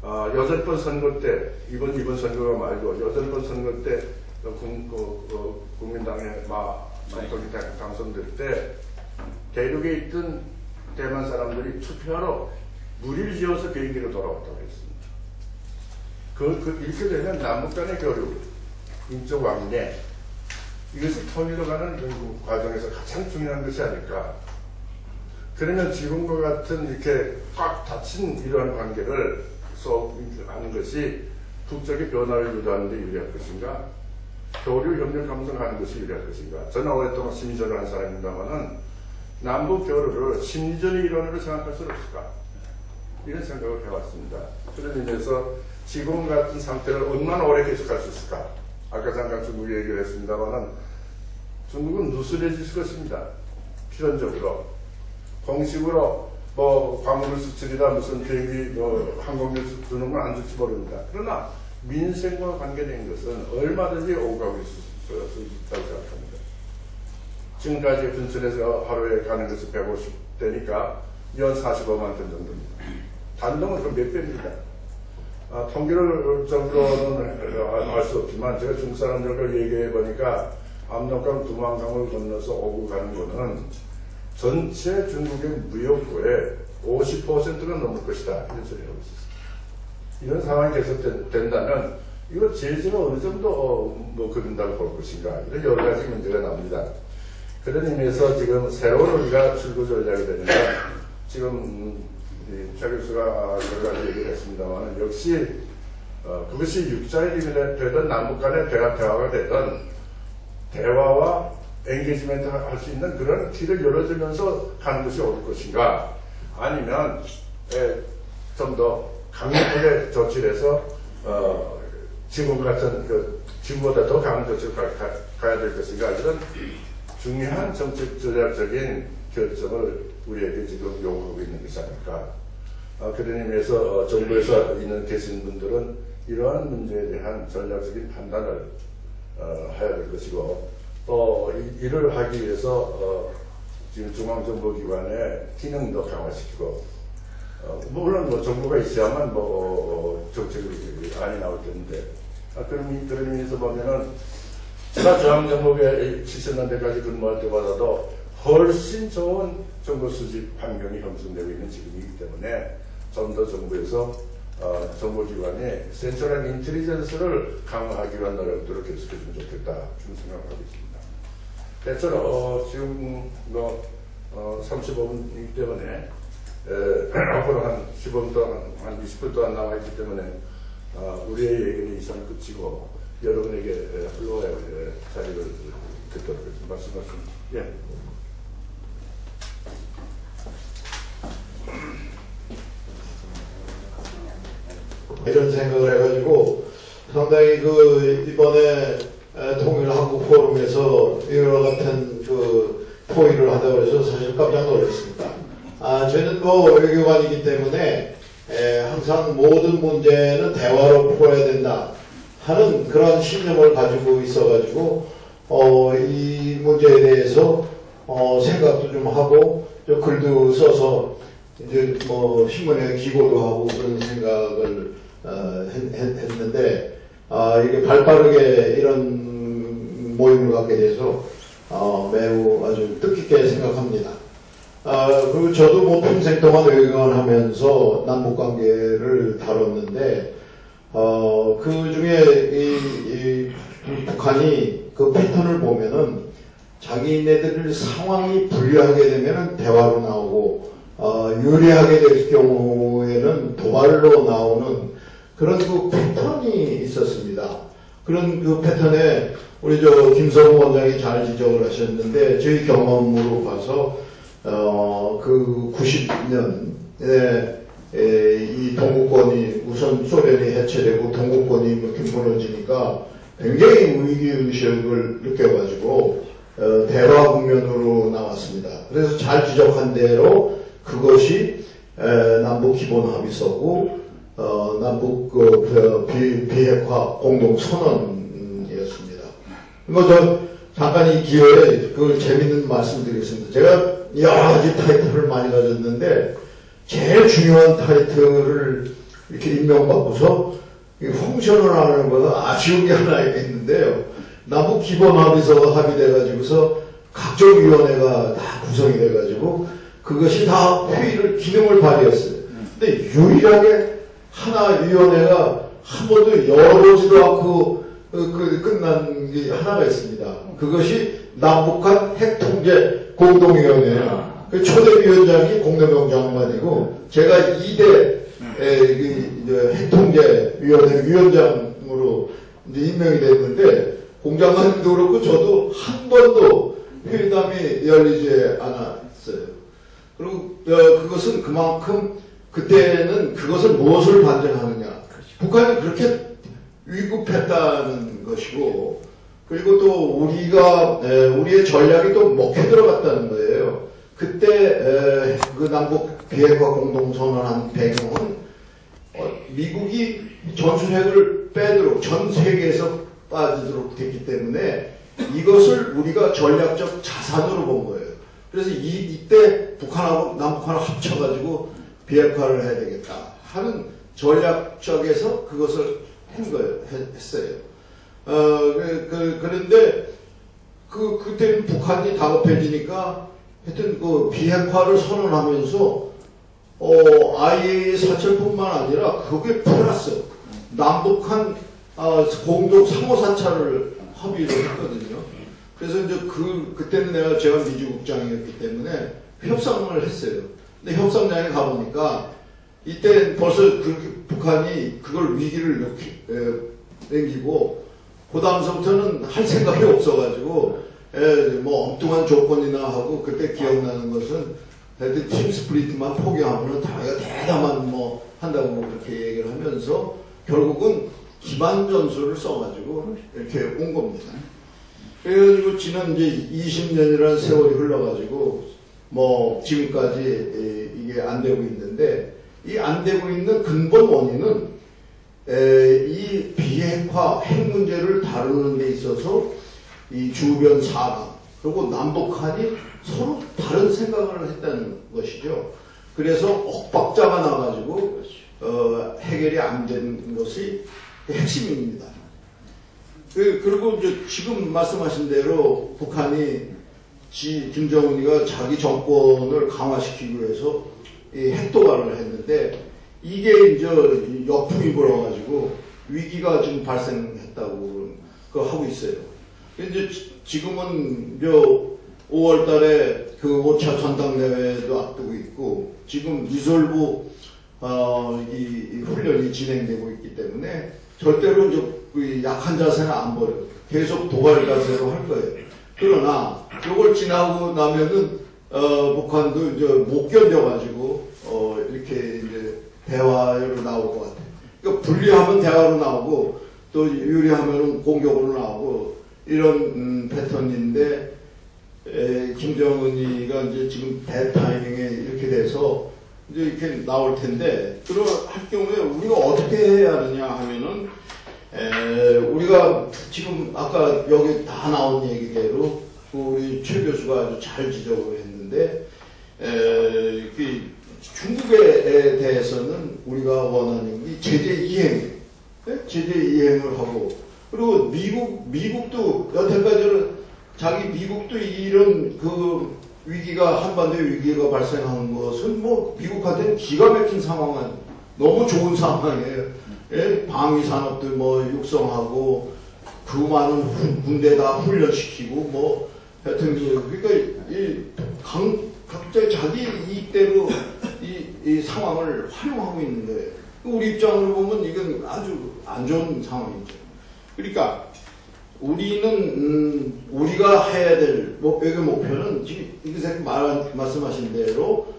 8번 선거 때, 이번 선거가 말고 8번 선거 때 국민당의 만통이 당선될 때 대륙에 있던 대만 사람들이 투표하러 무리를 지어서 비행기로 돌아왔다고 했습니다. 이렇게 되면 남북 간의 교류, 인적 왕래, 이것이 통일로 가는 과정에서 가장 중요한 것이 아닐까. 그러면 지금과 같은 이렇게 꽉 닫힌 이러한 관계를 하는 것이 북쪽의 변화를 유도하는 데 유리할 것인가? 교류 협력 감성하는 것이 유리할 것인가? 저는 오랫동안 심리전을 한 사람입니다만은 남북 교류를 심리전의 일환으로 생각할 수는 없을까? 이런 생각을 해왔습니다. 그런 의미에서 지금 같은 상태를 얼마나 오래 계속할 수 있을까? 아까 잠깐 중국 얘기를 했습니다만은 중국은 누스레질 것입니다. 필연적으로. 공식으로 광물 수출이나 무슨 비행기 항공기 주는 건 안 줄지 모릅니다. 그러나 민생과 관계된 것은 얼마든지 오고 가고 있다고 생각합니다. 지금까지 분천에서 하루에 가는 것이 150대니까 연 45만 톤 정도입니다. 단동은 그 몇 배입니다. 통계를 정도는 알 수 없지만 제가 중국 사람들과 얘기해 보니까 압록강 두만강을 건너서 오고 가는 거는 전체 중국의 무역고의 50%가 넘을 것이다. 이런 소리를 하고 있었습니다. 이런 상황이 계속된다면 이거 제재가 어느 정도 그린다고 볼 것인가. 이런 여러 가지 문제가 나옵니다. 그런 의미에서 지금 새로운 우리가 출구 전략이 되는데 지금 차 교수가 여러 가지 얘기를 했습니다만 역시 그것이 육자의 힘이 되든 남북 간의 대화가 되든 대화와 엔게이지멘트 할 수 있는 그런 길을 열어주면서 가는 것이 옳을 것인가. 아니면 좀 더 강력하게 조치를 해서 지금 같은 지금보다 더 강한 조치를 가야 될 것인가, 이런 중요한 정책 전략적인 결정을 우리에게 지금 요구하고 있는 것이 아닐까. 그런 의미에서 정부에서 계신 분들은 이러한 문제에 대한 전략적인 판단을 해야 될 것이고, 또 이를 하기 위해서 지금 중앙정보기관의 기능도 강화시키고, 물론 정부가 있어야만 정책이 안이 나올 텐데, 그런 의미에서 보면은 제가 중앙정보부에 70년대까지 근무할 때보다도 훨씬 좋은 정보 수집 환경이 형성되고 있는 지금이기 때문에 좀 더 정부에서 정보기관의 센트럴 인텔리전스를 강화하기 위한 노력들을 계속해주면 좋겠다, 그런 생각을 하고 있습니다. 대체로 지금 35분이기 때문에 앞으로 한 15분 동안, 한 20분 동안 남아있기 때문에 우리의 얘기는 이상 끝이고 여러분에게 흘러갈 자리를 듣도록 하겠습니다. 말씀하십니다. 예.
이런 생각을 해가지고 상당히 이번에 통일한국 포럼에서 이와 같은 토의를 하다고 해서 사실 깜짝 놀랐습니다. 저희는 외교관이기 때문에 항상 모든 문제는 대화로 풀어야 된다 하는 그런 신념을 가지고 있어가지고 이 문제에 대해서 생각도 좀 하고 글도 써서 이제 신문에 기고도 하고 그런 생각을 했는데 이게 발빠르게 이런 모임을 갖게 돼서 매우 아주 뜻깊게 생각합니다. 그리고 저도 평생 동안 외교관 하면서 남북관계를 다뤘는데 그 중에 북한이 그 패턴을 보면은 자기네들 상황이 불리하게 되면은 대화로 나오고 유리하게 될 경우에는 도발로 나오는 그런 패턴이 있었습니다. 그런 패턴에 우리 김성우 원장이 잘 지적을 하셨는데 저희 경험으로 봐서 90년에 이 동구권이 우선 소련이 해체되고 동구권이 이렇게 무너지니까 굉장히 위기의식을 느껴가지고 대화 국면으로 나왔습니다. 그래서 잘 지적한 대로 그것이 남북 기본 합의서고 남북 비핵화 공동 선언이었습니다. 잠깐 이 기회에 재밌는 말씀드리겠습니다. 제가 여러 가지 타이틀을 많이 가졌는데 제일 중요한 타이틀을 이렇게 임명받고서 펑션을 하는 것은 아쉬운 게 하나 있는데요. 남북 기본 합의서가 합의돼가지고서 각종 위원회가 다 구성이 돼가지고 그것이 다 기능을 발휘했어요. 근데 유일하게 하나 위원회가 한 번도 열어보지도 않고 끝난 게 하나가 있습니다. 그것이 남북한 핵통제 공동위원회예요. 그 초대위원장이 공동영 장관이고 제가 2대 핵통제위원회 위원장으로 이제 임명이 됐는데 공장관님도 그렇고 저도 한 번도 회담이 열리지 않았어요. 그리고 그것은 그만큼 그때는 그것을 무엇을 반증하느냐. 북한이 그렇게 위급했다는 것이고 그리고 또 우리의 전략이 또 먹혀 들어갔다는 거예요. 그때 그 남북 비핵화 공동선언한 배경은 미국이 전술핵을 빼도록 전 세계에서 빠지도록 됐기 때문에 이것을 우리가 전략적 자산으로 본 거예요. 그래서 이때 북한하고 남북한을 합쳐가지고 비핵화를 해야 되겠다 하는 전략적에서 그것을 했어요. 그런데 그때는 북한이 다급해지니까 하여튼 비핵화를 선언하면서 IAEA 사찰뿐만 아니라 그게 플러스 남북한 공동 3호 사찰을 합의를 했거든요. 그래서 이제 그때는 제가 미주국장이었기 때문에 협상을 했어요. 근데 협상장에 가보니까 이때 벌써 북한이 그걸 위기를 남기고 그 다음서부터는 할 생각이 없어가지고 엉뚱한 조건이나 하고 그때 기억나는 것은
하여튼 팀 스프리트만 포기하면은 자기가 대담한 뭐 한다고 그렇게 얘기를 하면서 결국은 기반 전술을 써가지고 이렇게 온 겁니다. 그래가지고 지난 이제 20년이라는 세월이 흘러가지고 뭐 지금까지 이게 안 되고 있는데, 이 안 되고 있는 근본 원인은 이 비핵화 핵 문제를 다루는 데 있어서 이 주변 사방 그리고 남북한이 서로 다른 생각을 했다는 것이죠. 그래서 엇박자가 나가지고 해결이 안 된 것이 핵심입니다. 그리고 이제 지금 말씀하신 대로 북한이 김정은이가 자기 정권을 강화시키기 위해서 이 핵도발을 했는데, 이게 이제 역풍이 불어가지고 위기가 지금 발생했다고 하고 있어요. 이제 지금은 5월 달에 그 5차 전당대회도 앞두고 있고, 지금 리졸브 이 훈련이 진행되고 있기 때문에 절대로 이제 그 약한 자세는 안 버려요. 계속 도발 자세로 할 거예요. 그러나 이걸 지나고 나면은 북한도 이제 못 견뎌가지고 이렇게 이제 대화로 나올 것 같아요. 그러니까 불리하면 대화로 나오고 또 유리하면 공격으로 나오고 이런 패턴인데, 김정은이가 이제 지금 대타이밍에 이렇게 돼서 이제 이렇게 나올 텐데, 그럴 할 경우에 우리가 어떻게 해야 하느냐 하면은 우리가 지금 아까 여기 다 나온 얘기대로 우리 최 교수가 아주 잘 지적을 했는데, 중국에 대해서는 우리가 원하는 게 제재 이행을 하고, 그리고 미국도 여태까지는 미국도 이런 그 위기가, 한반도 위기가 발생한 것은 뭐 미국한테는 기가 막힌 상황은 너무 좋은 상황이에요. 방위 산업도 뭐 육성하고 그 많은 군대 다 훈련시키고 뭐 하여튼 그러니까 각자 자기 이익대로 이 상황을 활용하고 있는 거예요. 우리 입장으로 보면 이건 아주 안 좋은 상황이죠. 그러니까 우리는 우리가 해야 될 외교 목표는 지금 이렇게 말씀하신 대로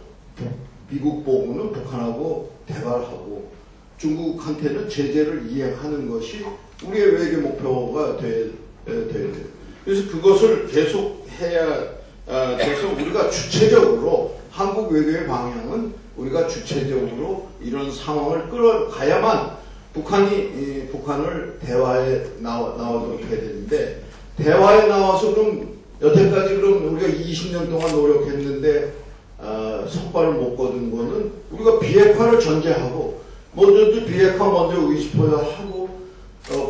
미국 보고는 북한하고 대화를 하고 중국한테는 제재를 이행하는 것이 우리의 외교 목표가 돼야 돼요. 그래서 그것을 계속 해야 돼서 우리가 주체적으로, 한국 외교의 방향은 우리가 주체적으로 이런 상황을 끌어가야만 북한을 대화에 나오도록 해야 되는데, 대화에 나와서 그럼 여태까지 그럼 우리가 20년 동안 노력했는데 성과를 못 거둔 거는 우리가 비핵화를 전제하고, 먼저 비핵화 먼저 의식하고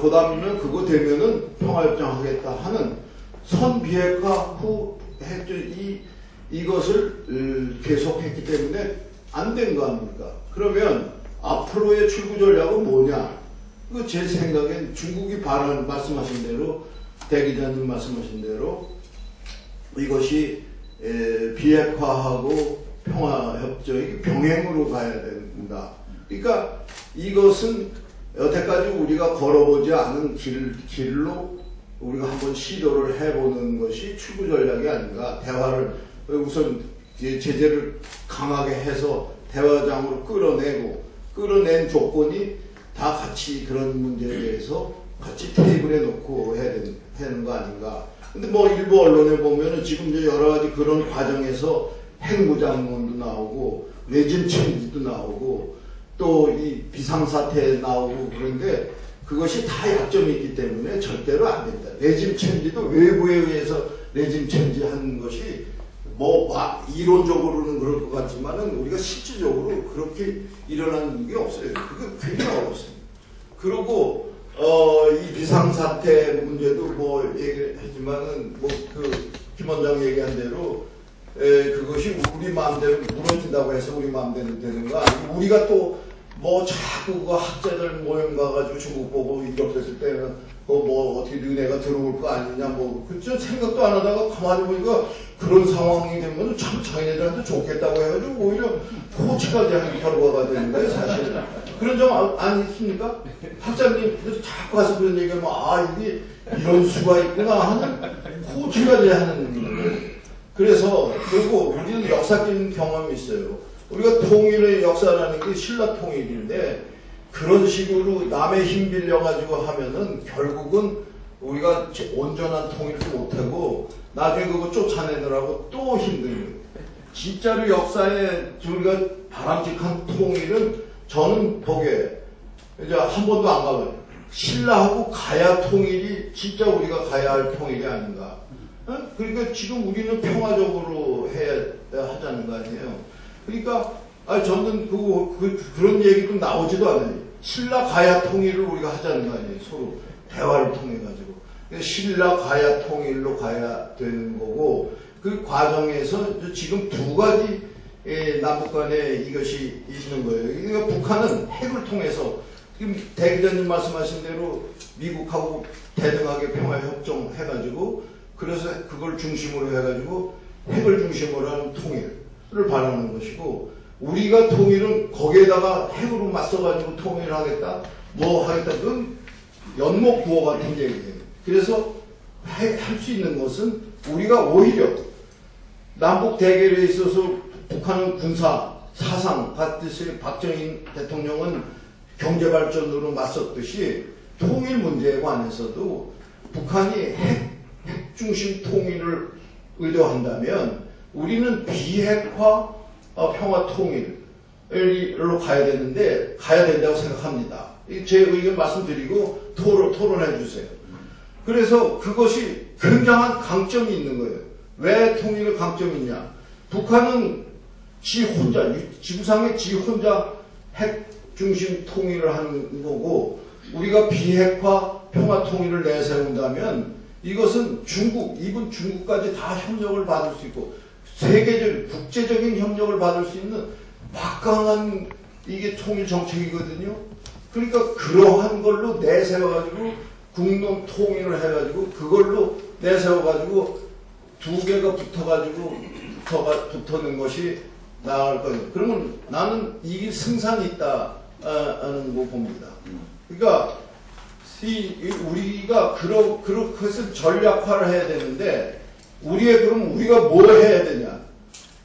그 다음에는 그거 되면은 평화협정 하겠다 하는 선비핵화 후 이것을 계속했기 때문에 안 된 거 아닙니까? 그러면 앞으로의 출구 전략은 뭐냐? 제 생각엔 중국이 말씀하신 대로, 대 기자님 말씀하신 대로 이것이 비핵화하고 평화협정이 병행으로 가야 된다. 그러니까 이것은 여태까지 우리가 걸어보지 않은 길로 우리가 한번 시도를 해보는 것이 출구 전략이 아닌가. 대화를 우선 제재를 강하게 해서 대화장으로 끌어낸 조건이 다 같이 그런 문제에 대해서 같이 테이블에 놓고 해야 되는 거 아닌가. 근데 뭐 일부 언론에 보면은 지금 이제 여러 가지 그런 과정에서 핵무장론도 나오고 레짐 체인지도 나오고 또 이 비상사태 나오고, 그런데 그것이 다 약점이 있기 때문에 절대로 안 됩니다. 레짐 체인지도 외부에 의해서 레짐 체인지 하는 것이 이론적으로는 그럴 것 같지만은 우리가 실질적으로 그렇게 일어나는 게 없어요. 그게 굉장히 어렵습니다. 그리고 이 비상사태 문제도 뭐 얘기했지만은 김 원장 얘기한 대로 그것이 우리 마음대로 무너진다고 해서 우리 마음대로 되는 거 아니고, 우리가 또 자꾸 그 학자들 모임 가가지고 중국 보고 이격했을 때는 어떻게 너네가 들어올 거 아니냐 그저 생각도 안 하다가 가만히 보니까 그런 상황이 되면 참 자기네들한테 좋겠다고 해가지고 오히려 코치까지 하는 결과가 되는 거예요, 사실. 그런 점 안 있습니까? 학자님 자꾸 가서 그런 얘기하면 이게 이런 수가 있구나 하는 코치까지 하는 그래서 그리고 우리는 역사적인 경험이 있어요. 우리가 통일의 역사라는 게 신라 통일인데 그런 식으로 남의 힘 빌려가지고 하면은 결국은 우리가 온전한 통일도 못하고 나중에 그거 쫓아내느라고 또 힘든 거예요. 진짜로 역사에 우리가 바람직한 통일은 저는 보기에 이제 한 번도 안 가봐요. 신라하고 가야 통일이 진짜 우리가 가야 할 통일이 아닌가. 그러니까 지금 우리는 평화적으로 해야 하자는 거 아니에요. 그러니까 저는 그런 얘기도 나오지도 않아요. 신라 가야 통일을 우리가 하자는 거 아니에요. 서로 대화를 통해 가지고 신라 가야 통일로 가야 되는 거고 그 과정에서 지금 두 가지 남북 간에 이것이 있는 거예요. 그러니까 북한은 핵을 통해서 지금 대 기자님 말씀하신 대로 미국하고 대등하게 평화협정 해가지고 그래서 그걸 중심으로 해가지고 핵을 중심으로 하는 통일을 바라는 것이고 우리가 통일은 거기에다가 핵으로 맞서가지고 통일을 하겠다 뭐 하겠다 그건 연목구호 같은 얘기예요. 그래서 할 수 있는 것은 우리가 오히려 남북 대결에 있어서 북한은 군사 사상 받듯이 박정희 대통령은 경제발전으로 맞섰듯이 통일 문제에 관해서도 북한이 핵 중심 통일을 의도한다면 우리는 비핵화 평화 통일로 가야 되는데 가야 된다고 생각합니다. 제 의견 말씀드리고 토론해 주세요. 그래서 그것이 굉장한 강점이 있는 거예요. 왜 통일의 강점이 있냐? 북한은 지 혼자 지구상에 지 혼자 핵 중심 통일을 하는 거고 우리가 비핵화 평화 통일을 내세운다면 이것은 이분 중국까지 다 협력을 받을 수 있고 세계적 국제적인 협력을 받을 수 있는 막강한 이게 통일 정책이거든요. 그러니까 그러한 걸로 내세워가지고 국론 통일을 해가지고 그걸로 내세워가지고 두 개가 붙어는 것이 나을 거예요. 그러면 나는 이게 승산이 있다는 거 봅니다. 그러니까 우리가 그렇게 해서 전략화를 해야 되는데 그럼 우리가 뭘 해야 되냐?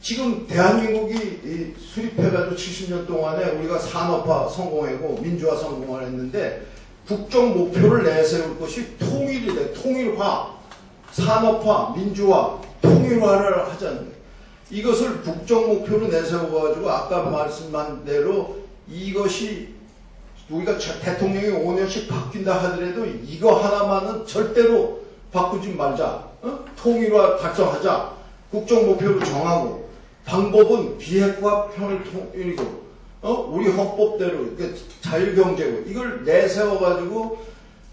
지금 대한민국이 수립해가지고 70년 동안에 우리가 산업화 성공하고 민주화 성공을 했는데 국정 목표를 내세울 것이 통일이 돼. 통일화, 산업화, 민주화, 통일화를 하자는 거예요. 이것을 국정 목표로 내세워가지고 아까 말씀한 대로 이것이 우리가 대통령이 5년씩 바뀐다 하더라도 이거 하나만은 절대로 바꾸지 말자. 통일화 달성하자. 국정 목표를 정하고 방법은 비핵화 평일통일이고 우리 헌법대로 자유경제고 이걸 내세워가지고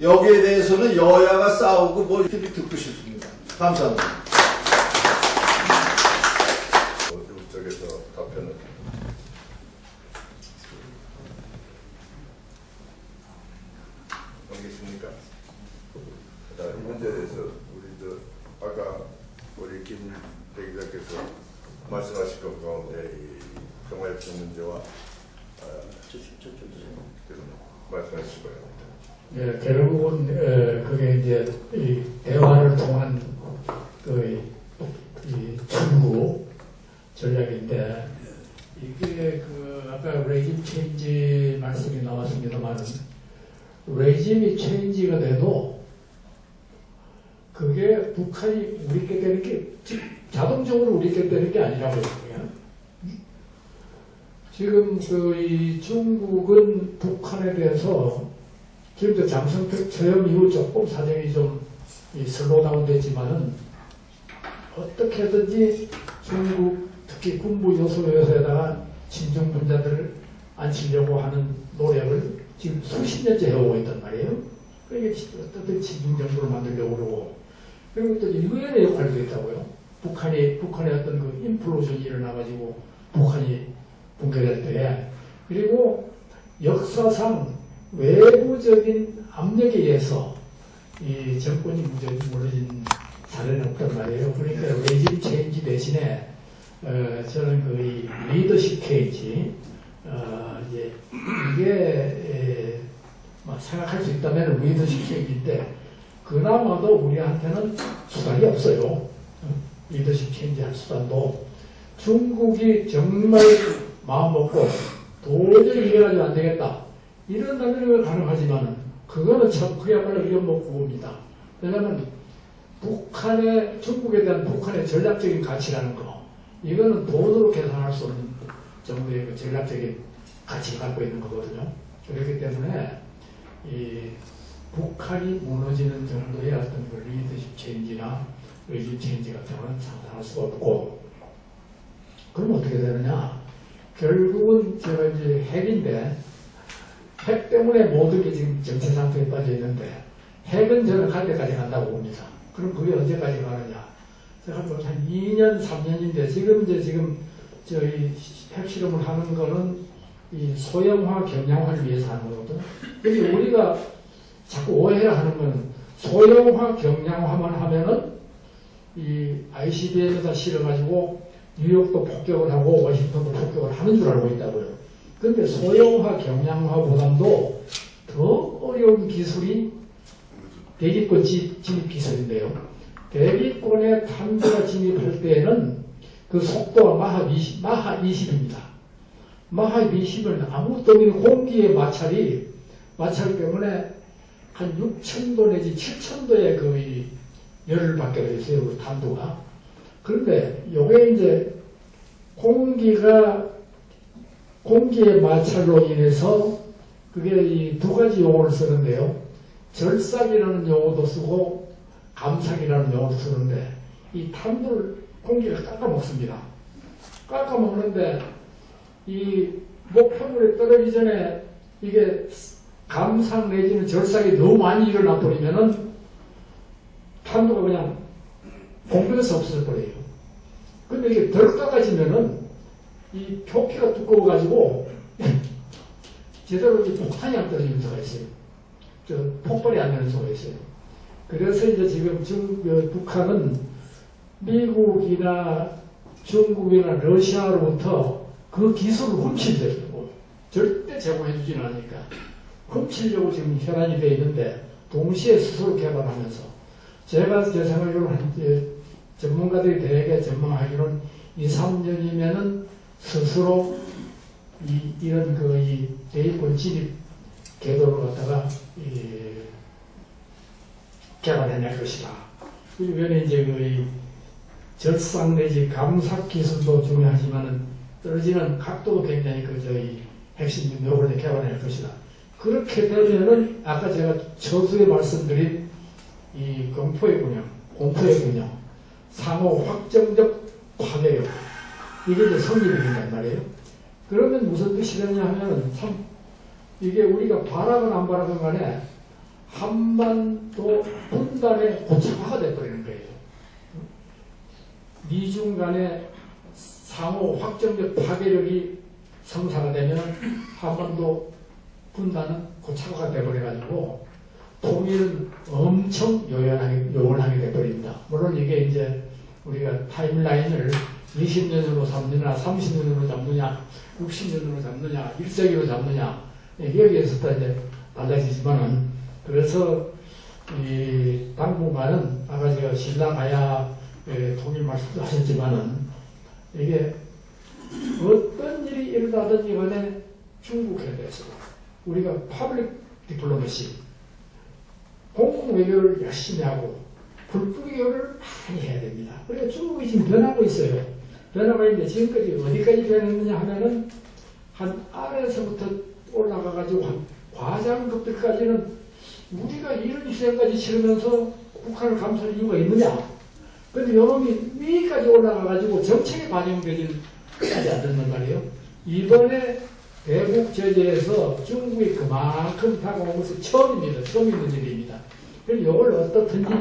여기에 대해서는 여야가 싸우고 뭐 이렇게 듣고 싶습니다. 감사합니다.
이쪽에서 답변을 넘기십니까? 자, 이 문제에 대해서 우리 아까 우리 김 대기자께서 말씀하신 것 가운데 이 평화협정 문제와 말씀하실 거예요.
예, 결국은 그게 이제 이 대화를 통한 이 출구 전략인데 이게 아까 레짐 체인지 말씀이 나왔습니다만은 레짐이 체인지가 돼도 그게 북한이 우리께 되는 게 자동적으로 우리께 되는 게 아니라고요. 지금 이 중국은 북한에 대해서 지금도 장성택 처형 이후 조금 사정이 좀 슬로다운 됐지만은 어떻게든지 중국 특히 군부 요소에다가 친중 분자들을 앉히려고 하는 노력을 지금 수십 년째 해오고 있단 말이에요. 그러니까 어떻게 친중 정부를 만들려고 그러고 그리고 또 유엔의 역할도 있다고요. 북한의 어떤 그 인플로전이 일어나가지고 북한이 붕괴될 때 그리고 역사상 외부적인 압력에 의해서 이 정권이 무너진 사례는 없단 말이에요. 그러니까 레짐 체인지 대신에 저는 이 리더십 체인지 이게 생각할 수 있다면 리더십 체인지인데 그나마도 우리한테는 수단이 없어요. 리더십 체인지할 수단도 중국이 정말 마음먹고 도저히 이겨가지고 안 되겠다. 이런다면 가능하지만 그거는 참 그야말로 위험먹고입니다. 왜냐하면 중국에 대한 북한의 전략적인 가치라는 거, 이거는 돈으로 계산할 수 없는 정도의 그 전략적인 가치를 갖고 있는 거거든요. 그렇기 때문에 이 북한이 무너지는 정도의 어떤 그 리더십 체인지나 의지 체인지 같은 거는 상상할 수가 없고, 그럼 어떻게 되느냐? 결국은 제가 이제 핵인데, 핵 때문에 모든 게 지금 정체 상태에 빠져 있는데, 핵은 저는 갈 때까지 간다고 봅니다. 그럼 그게 언제까지 가느냐? 제가 한 2년, 3년인데, 지금 저희 핵실험을 하는 거는 이 소형화, 경량화를 위해서 하는 거거든요. 근데 우리가 자꾸 오해를 하는 거는 소형화, 경량화만 하면은 이 ICBM에다 실어가지고 뉴욕도 폭격을 하고 워싱턴도 폭격을 하는 줄 알고 있다고요. 근데 소형화, 경량화보다도 더 어려운 기술이 대기권 진입 기술인데요. 대기권에 탄두가 진입할 때에는 그 속도가 마하 20입니다. 마하 20은 아무것도 없는 공기의 마찰 때문에 한 6,000도 내지 7,000도의 그 열을 받게 되어 있어요, 그 탄두가. 그런데 요게 이제 공기의 마찰로 인해서 그게 이 두 가지 용어를 쓰는데요. 절삭이라는 용어도 쓰고 감삭이라는 용어도 쓰는데, 이 탄두를 공기가 깎아먹습니다. 깎아먹는데 이 목표물에 떨어지기 전에 이게 감삭 내지는 절삭이 너무 많이 일어나 버리면은 탄두가 그냥 공중에서 없어져 버려요. 근데 이게 덜 깎아지면은 이 표피가 두꺼워가지고 제대로 폭탄이 안 떨어지는 수가 있어요. 폭발이 안 되는 수가 있어요. 그래서 이제 지금 북한은 미국이나 중국이나 러시아로부터 그 기술을 훔치려고, 절대 제공해주지는 않으니까 훔치려고 지금 혈안이 되어 있는데, 동시에 스스로 개발하면서, 제가 제 생각으로는 전문가들이 대개 전망하기로는 2, 3년이면은 스스로 이런 이 대기권 진입 궤도를 갖다가 개발해낼 것이다. 이번에 이제 이 절삭 내지 감삭 기술도 중요하지만은 떨어지는 각도도 굉장히 저희 핵심 능력으로 개발해낼 것이다. 그렇게 되면은 아까 제가 처수에 말씀드린 이 공포의 균형, 상호 확정적 파괴력, 이게 이제 성립이 된단 말이에요. 그러면 무슨 뜻이 되냐 하면은 참 이게 우리가 바라건 안 바라건 간에 한반도 분단의 고착화가 돼버리는 거예요. 미중 간의 상호 확정적 파괴력이 성사가 되면 한반도 분단은 고착화가 돼버려가지고 통일은 엄청 요원하게 돼버립니다. 물론 이게 이제 우리가 타임라인을 20년으로 잡느냐, 30년으로 잡느냐, 60년으로 잡느냐, 1세기로 잡느냐, 여기에서 또 이제 달라지지만은, 그래서 이 당분간은 아까 제가 신라 가야 통일 말씀도 하셨지만은, 이게 어떤 일이 일어나든지 간에 중국에 대해서 우리가 퍼블릭 디플로마시, 공공 외교를 열심히 하고 불법 외교를 많이 해야 됩니다. 그러니까 중국이 지금 변하고 있어요. 변화가 있는데 지금까지 어디까지 변했느냐 하면은 한 아래에서부터 올라가가지고 한 과장급들까지는 우리가 이런 희생까지 치르면서 북한을 감쌀 이유가 있느냐? 근데 요놈이 위까지 올라가가지고 정책에 반영되지 않는 말이에요. 이번에 대북 제재에서 중국이 그만큼 다가온 것은 처음입니다. 처음 있는 일입니다. 그래서 이걸 어떻든지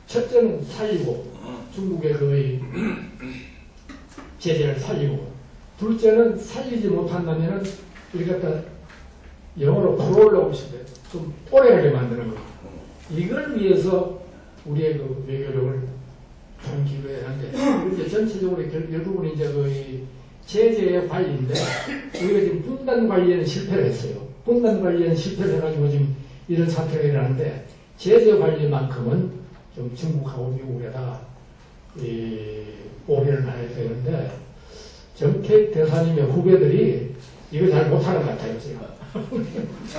첫째는 살리고, 중국의 거의 제재를 살리고, 둘째는 살리지 못한다면은 이렇게 갖다 영어로 프롤로그 시대, 좀 오래하게 만드는 거. 이걸 위해서 우리의 그 외교력을 좀 기울여야 하는데, 이제 전체적으로 결국은 이제 그 제재의 관리인데, 우리가 지금 분단 관리에는 실패를 했어요. 분단 관리에는 실패를 해가지고 지금 이런 사태가 일어나는데, 제재 관리만큼은 좀 중국하고 미국에다가 올인을 해야 되는데 정택 대사님의 후배들이 이거 잘 못하는 것 같아요, 제가.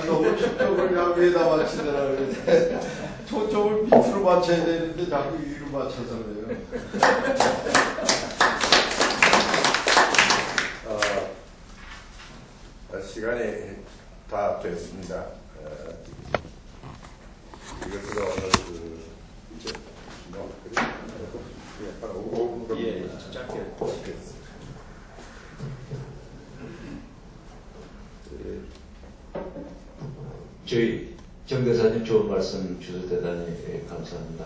너무 초점을 양위에다 맞추느라 그러는데 초점을 밑으로 맞춰야 되는데 자꾸 위로 맞춰서 그래요. 시간이 다 됐습니다. 이것으로 오늘 이제 한 5분 정도 짧게 하겠습니다.
저희 정 대사님 좋은 말씀 주셔서 대단히 감사합니다.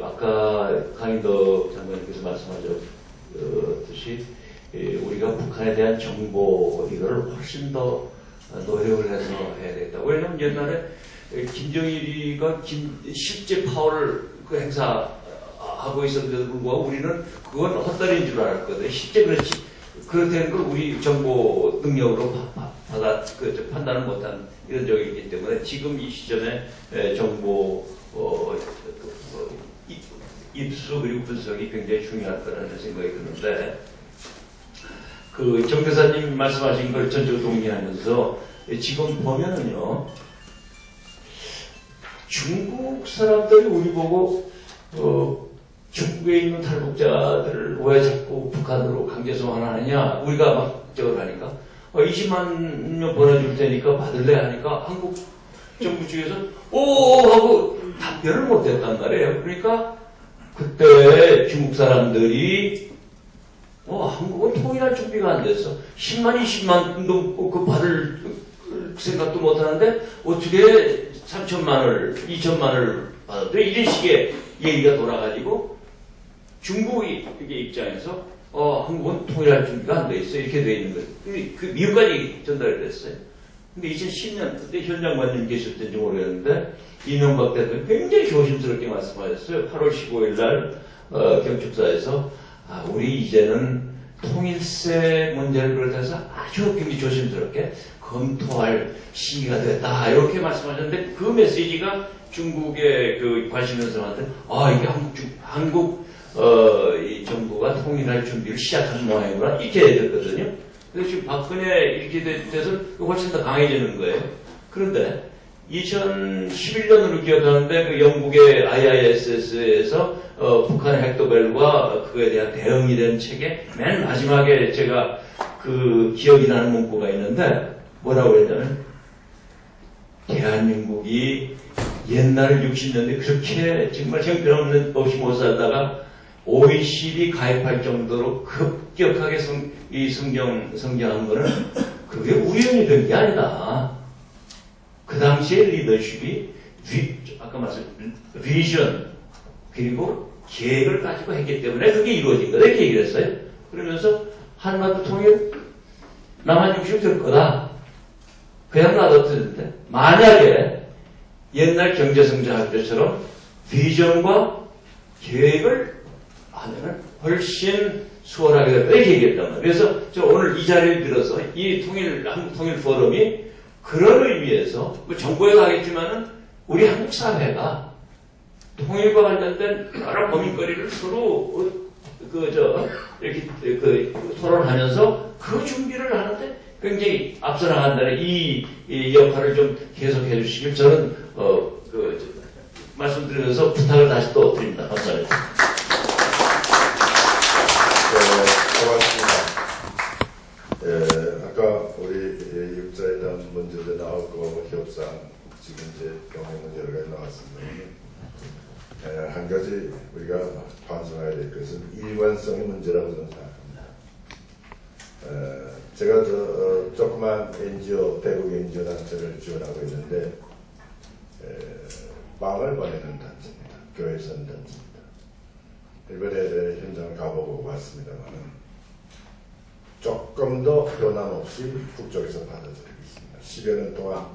아까 강인덕 장관님께서 말씀하셨듯이 우리가 북한에 대한 정보 이거를 훨씬 더 노력을 해서 해야 되겠다. 왜냐하면 옛날에 김정일이가 실제 파워를 행사하고 있었는데도 불구하고 우리는 그건 헛다리인 줄 알았거든요. 실제 그렇게 된 걸 우리 정보 능력으로 판단을 못한 이런 적이 있기 때문에 지금 이 시점에 정보 입수 그리고 분석이 굉장히 중요할 거라는 생각이 드는데 정 대사님 말씀하신 걸 전적으로 동의하면서 지금 보면은요 중국 사람들이 우리 보고 중국에 있는 탈북자들을 왜 자꾸 북한으로 강제 송환하느냐 우리가 막 저걸 하니까 20만 명 보내줄 테니까 받을래 하니까 한국 정부 측에서 오 하고 답변을 못했단 말이에요. 그러니까 그때 중국 사람들이 한국은 통일할 준비가 안 됐어. 10만 20만도 그 받을 생각도 못하는데 어떻게 3천만을 2천만을 받았대. 이런 식의 얘기가 돌아가지고 중국의 입장에서 한국은 통일할 준비가 안 돼 있어. 이렇게 돼 있는 거예요. 그 미국까지 전달이 됐어요. 근데 2010년 그때 현 장관님 계셨던지 모르겠는데 이명박 대통령이 굉장히 조심스럽게 말씀하셨어요. 8월 15일 날 경축사에서 우리 이제는 통일세 문제를 그렇다해서 아주 굉장히 조심스럽게 검토할 시기가 됐다. 이렇게 말씀하셨는데 그 메시지가 중국의 그 관심 있는 사람한테 이게 한국 이 정부가 통일할 준비를 시작한 모양이구나 이렇게 됐거든요. 그래서 지금 박근혜 이렇게 돼서 훨씬 더 강해지는 거예요. 그런데 2011년으로 기억하는데 그 영국의 IISS에서 북한의 핵도발과 그에 대한 대응이 된 책에 맨 마지막에 제가 그 기억이 나는 문구가 있는데 뭐라고 했냐면 대한민국이 옛날 60년대 그렇게 정말 형편없는 없이 못 살다가 OECD 가입할 정도로 급격하게 성장한 거는 그게 우연히 된 게 아니다. 그 당시의 리더십이 아까 말씀드린 비전 그리고 계획을 가지고 했기 때문에 그게 이루어진 거다 이렇게 얘기를 했어요. 그러면서 한반도 통일 남한 중심이 될 거다. 그냥 놔뒀는데 만약에 옛날 경제성장 때처럼 비전과 계획을 하면 훨씬 수월하게 됐다 이렇게 얘기했단 말이에요. 그래서 저 오늘 이 자리를 빌어서 이 한국 통일 포럼이 그런 의미에서 뭐 정부에 가겠지만은 우리 한국 사회가 통일과 관련된 여러 고민거리를 서로 이렇게 토론하면서 그 준비를 하는데 굉장히 앞서 나간다는 이 역할을 좀 계속해 주시길 저는 말씀드리면서 부탁을 다시 또 드립니다. 감사합니다.
고맙습니다. 아까 우리 육자에 대한 문제도 나오고 협상 지금 이제 경험은 여러 가지 나왔습니다. 한 가지 우리가 반성해야 될 것은 일관성의 문제라고 저는 생각합니다. 제가 조그만 NGO, 대북 NGO 단체를 지원하고 있는데 빵을 보내는 단체입니다. 교회선 단체입니다. 이번에 현장을 가보고 왔습니다만 조금 더 변함없이 북쪽에서 받아들이고 있습니다. 10여 년 동안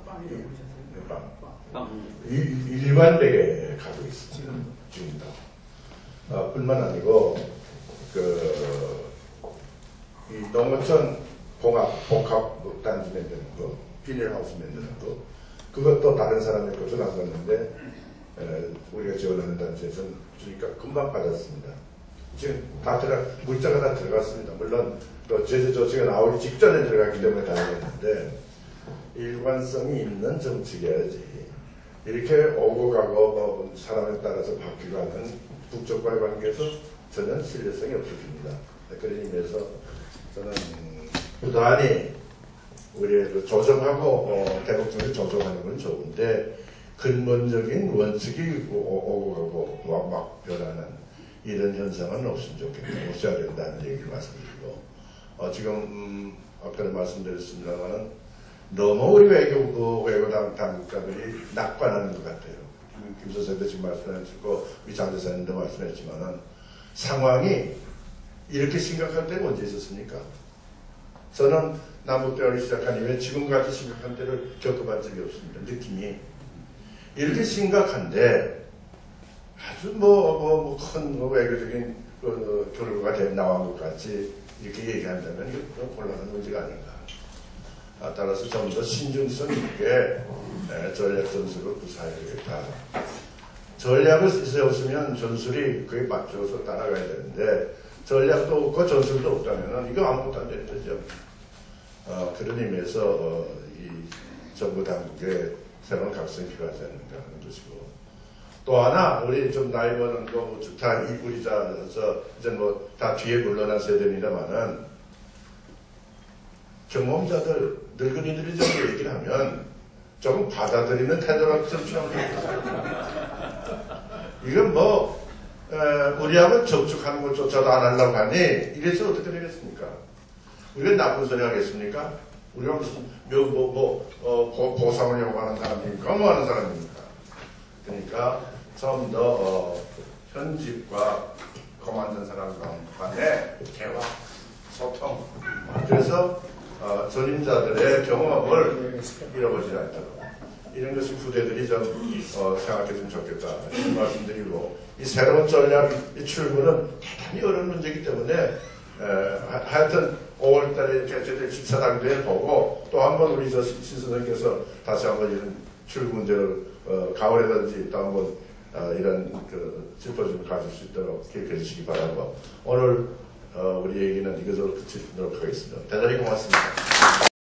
일관되게 가고 있습니다. 지금도. 뿐만 아니고 이 농어촌 복합 단지 만드는 거, 비닐하우스 만드는 거, 그것도 다른 사람의 것을 안 갔는데 우리가 지원하는 단체에서는 주니까 금방 받았습니다. 지금 문자가 다 들어갔습니다. 물론 또 제재 조치가 나오기 직전에 들어갔기 때문에 다행했는데 일관성이 있는 정책이어야지 이렇게 오고 가고 사람에 따라서 바뀌고 하는 북쪽과의 관계에서 전혀 신뢰성이 없어집니다. 그런 의미에서 저는 부단히 우리 조정하고 대북정책 조정하는 건 좋은데 근본적인 원칙이 오고 가고 막 변하는 이런 현상은 없으면 좋겠다. 없어야 된다는 얘기를 말씀드리고 지금 아까도 말씀드렸습니다만은 너무 우리 외교 당국자들이 낙관하는 것 같아요. 김 선생님도 지금 말씀하셨고 우리 장 대사님도 말씀했지만은 상황이 이렇게 심각할 때는 언제 있었습니까? 저는 남북대화를 시작한 이후에 지금같이 심각한 때를 겪어본 적이 없습니다. 느낌이 이렇게 심각한데 아주 큰 외교적인 결과가 나온 것 같이 이렇게 얘기한다면 이거 곤란한 문제가 아닌가. 따라서 좀 더 신중성 있게 전략 전술을 구사해야 되겠다. 전략을 세웠으면 전술이 그에 맞춰서 따라가야 되는데 전략도 없고 전술도 없다면 이거 아무것도 안 되는 거죠. 그런 의미에서 이 정부 당국의 새로운 각성이 필요하지 않는가 하는 것이고 또 하나 우리 좀 나이 먹은 다 우리 이제 다 뒤에 물러난 세대입니다만은 경험자들 늙은이들이 좀 얘기를 하면 조금 받아들이는 태도가 좀 필요합니다. 이건 우리하고 접촉하는 것조차도 안 하려고 하니 이래서 어떻게 되겠습니까? 우리가 나쁜 소리 하겠습니까? 우리가 무슨 보상을 요구하는 사람입니까? 뭐 하는 사람입니까? 그러니까 좀 더 현직과 거만된 사람 간의 대화, 소통. 그래서 전임자들의 경험을 잃어버리지 않도록 이런 것을 후대들이 좀 생각했으면 좋겠다 이런 말씀드리고 이 새로운 전략 이 출구는 대단히 어려운 문제이기 때문에 하여튼 5월달에 개최될 7차 당대회 보고 또 한번 우리 신 선생님께서 다시 한번 이런 출구 문제를 가을에든지 또 한번 이런 짚어줌을 가질 수 있도록 기획해 주시기 바라고 오늘 우리 얘기는 이것으로 그치도록 하겠습니다. 대단히 고맙습니다.